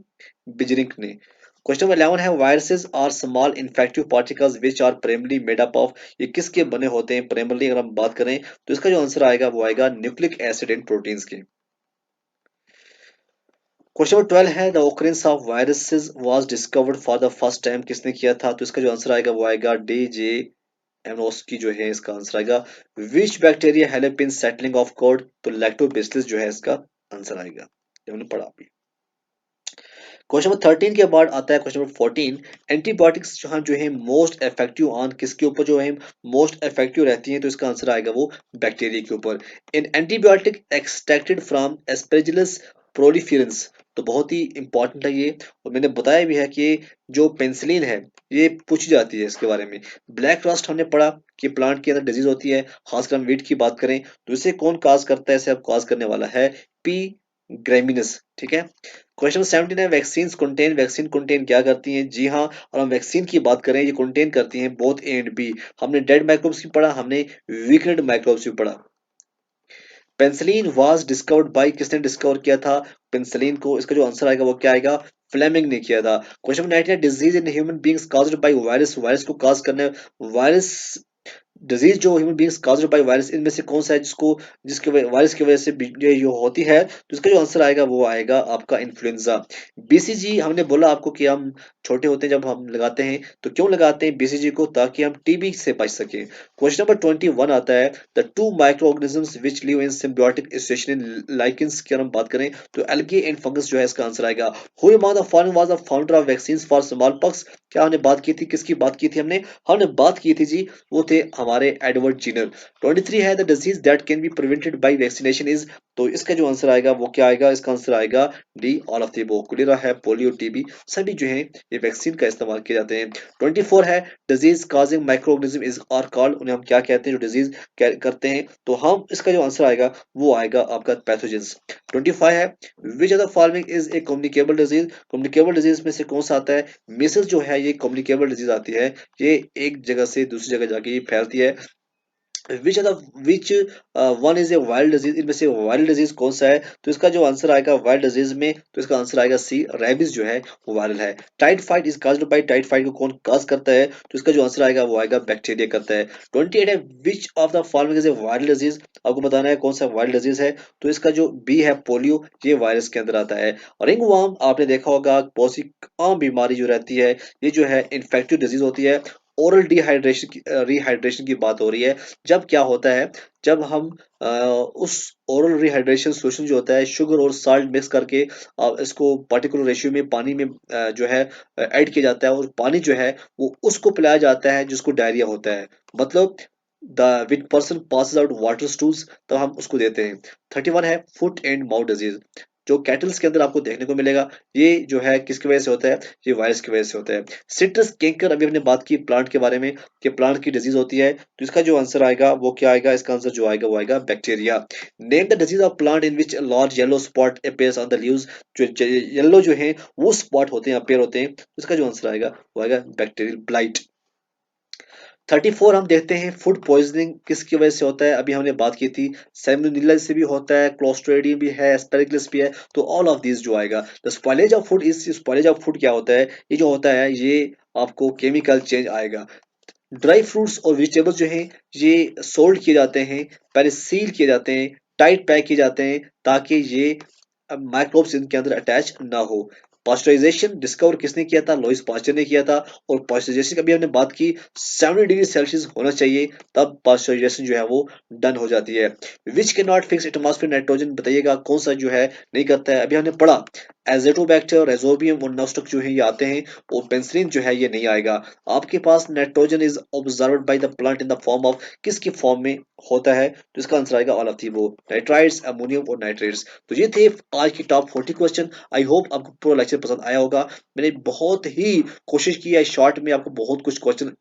बिजरिंक ने। क्वेश्चन नंबर 11 है, viruses are small infective particles which are primarily made up of. ये किसके बने होते हैं प्राइमरली, अगर हम बात करें तो इसका जो आंसर आएगा वो आएगा न्यूक्लिक एसिड एंड प्रोटीन्स के। क्वेश्चन नंबर 12 है, the occurrence of viruses was discovered for the first time किसने किया था, तो इसका जो आंसर आएगा वो आएगा डी जे एमनोस्की जो है इसका आंसर आएगा। विच bacteria help in settling of code, तो लैक्टोबैसिलस जो है इसका आंसर आएगा, ये हमने पढ़ा अभी। क्वेश्चन नंबर 13 के बाद आता है क्वेश्चन नंबर 14, एंटीबायोटिक्स जो है मोस्ट इफेक्टिव ऑन किसके ऊपर जो है मोस्ट इफेक्टिव रहती है, तो इसका आंसर आएगा वो बैक्टीरिया के ऊपर। इन एंटीबायोटिक एक्सट्रैक्टेड फ्रॉम एस्पेजिलस प्रोलिफेरेंस, तो बहुत ही इंपॉर्टेंट है ये, और मैंने बताया भी है कि जो पेंसिलिन है ये पूछी जाती है इसके बारे में। ब्लैक रस्ट हमने पढ़ा कि प्लांट के अंदर डिजीज होती है, खासकर हम वीट की बात करें तो इसे कौन काज करता है, इसे अब काज करने वाला है पी ग्रेमिनस। ठीक है, क्वेश्चन 17 है, वैक्सीन कंटेन। वैक्सीन कंटेन क्या करती हैं, जी हाँ, और हम वैक्सीन की बात करें ये कंटेन करती हैं बोथ ए एंड बी। हमने डेड माइक्रोब्स भी पढ़ा, हमने वीकेंड माइक्रोब्स भी पढ़ा। पेंसिलिन वाज डिस्कवर्ड बाय, किसने डिस्कवर किया था पेंसिलिन को, इसका जो आंसर आएगा वो क्या आएगा, फ्लेमिंग ने किया था। क्वेश्चन 19 है, disease in human beings caused by virus. Virus को काज करने वायरस, डिजीज जो human beings caused by virus, इनमें से कौन सा है जिसको जिसके वायरस की वजह से ये जो होती है, तो इसका जो आंसर आएगा वो आएगा आपका इन्फ्लुएंजा। बीसीजी हमने बोला आपको कि हम छोटे होते हैं जब हम लगाते हैं, तो क्यों लगाते हैं बीसीजी को, ताकि हम टीबी से बच सके। क्वेश्चन नंबर 21 आता है, the two micro organisms which live in symbiotic association in lichens की अगर हम बात करें तो एल्गी एंड फंगस जो है इसका आंसर आएगा। Who among the following was the founder of vaccines for small pox. क्या हमने बात की थी, किसकी बात की थी हमने बात की थी जी, वो थे हमारे एडवर्ड जीनर। 23 है, the disease that can be prevented by vaccination is, तो इसका जो आंसर आएगा वो क्या आएगा, इसका आंसर आएगा D all of the above. Cholera है, पोलियो, टीबी, सभी जो है ये वैक्सीन का इस्तेमाल किए जाते हैं। 24 है, disease causing microorganism is are called, उन्हें हम क्या कहते हैं जो डिजीज करते हैं, तो हम इसका जो आंसर आएगा वो आएगा आपका पैथोजेंस। 25 है, which of the following is a communicable disease. Communicable disease में से कौन सा आता है, मीसल्स जो है ये कम्युनिकेबल डिजीज आती है, ये एक जगह से दूसरी जगह जाके ये फैलती है। Which one is a wild disease, इनमें से वाइल्ड डिजीज कौन सा है? तो इसका जो आंसर आएगा वाइल्ड डिजीज में, तो इसका आंसर आएगा सी, रेबिस जो है वो वायरल है। Typhoid is caused by, typhoid को कौन काज करता है? तो इसका जो आंसर आएगा वो आएगा बैक्टीरिया करता है। 28 है, which of the following is a viral disease, आपको बताना है कौन सा वायरल डिजीज है। तो इसका जो बी है पोलियो, ये वायरस के अंदर आता है। रिंग वर्म आपने देखा होगा, बहुत सी आम बीमारी जो रहती है, ये जो है इन्फेक्टिव डिजीज होती है। ओरल डिहाइड्रेशन की रिहाइड्रेशन की बात हो रही है। जब क्या होता है, जब हम उस ओरल रिहाइड्रेशन सोल्यूशन जो होता है शुगर और साल्ट मिक्स करके इसको पर्टिकुलर रेशियो में पानी में जो है ऐड किया जाता है, और पानी जो है वो उसको पिलाया जाता है जिसको डायरिया होता है। मतलब the which person passes out water stools, तब हम उसको देते हैं। 31 है, फुट एंड माउथ डिजीज, जो कैटल्स के अंदर आपको देखने को मिलेगा। ये जो है किसकी वजह से होता है? ये वायरस की वजह से होता है। सिट्रस कैंकर, अभी हमने बात की प्लांट के बारे में कि प्लांट की डिजीज होती है, तो इसका जो आंसर आएगा वो क्या आएगा? इसका आंसर जो आएगा वो आएगा bacteria. Name the disease of plant in which large yellow spot appears on the leaves, जो येलो जो है वो स्पॉट होते हैं, अपीयर होते हैं, तो इसका जो आंसर आएगा वो आएगा बैक्टीरियल ब्लाइट। 34 हम देखते हैं, फूड पॉइजनिंग किसकी वजह से होता है? अभी हमने बात की थी, सैल्मोनेला से भी होता है, क्लोस्ट्रिडियम भी है, एस्पेरिगस भी है, तो ऑल ऑफ दीज जो आएगा। द स्पॉइलेज ऑफ फूड, इस स्पॉइलेज ऑफ फूड क्या होता है? ये जो होता है ये आपको केमिकल चेंज आएगा। ड्राई फ्रूट्स और वेजिटेबल्स जो हैं ये सोल्ड किए जाते हैं, पहले सील किए जाते हैं, टाइट पैक किए जाते हैं, ताकि ये माइक्रोब्स इनके अंदर अटैच ना हो। पास्चराइजेशन डिस्कवर किसने किया था? लुईस पास्चर ने किया था। और पास्चराइजेशन की अभी हमने बात की, 70 डिग्री सेल्सियस होना चाहिए, तब पास्चराइजेशन जो है वो डन हो जाती है। विच के नॉट फिक्स एटमॉस्फेयर नाइट्रोजन, बताइएगा कौन सा जो है नहीं करता है? अभी हमने पढ़ा एजेटोबैक्टर, रेजोबियम और नोस्टक जो है ये आते हैं, और पेंसिलिन जो है ये नहीं आएगा। आपके पास nitrogen is observed by the plant in the form of, किसकी फॉर्म में होता है? तो इसका आंसर आएगा ऑल ऑफ दी वो, नाइट्राइड्स, अमोनियम और नाइट्रेट्स। तो ये थे आज की टॉप 40 क्वेश्चन। आई होप आपको पूरा लेक्चर पसंद आया होगा। मैंने बहुत ही कोशिश की है शॉर्ट में आपको बहुत कुछ क्वेश्चन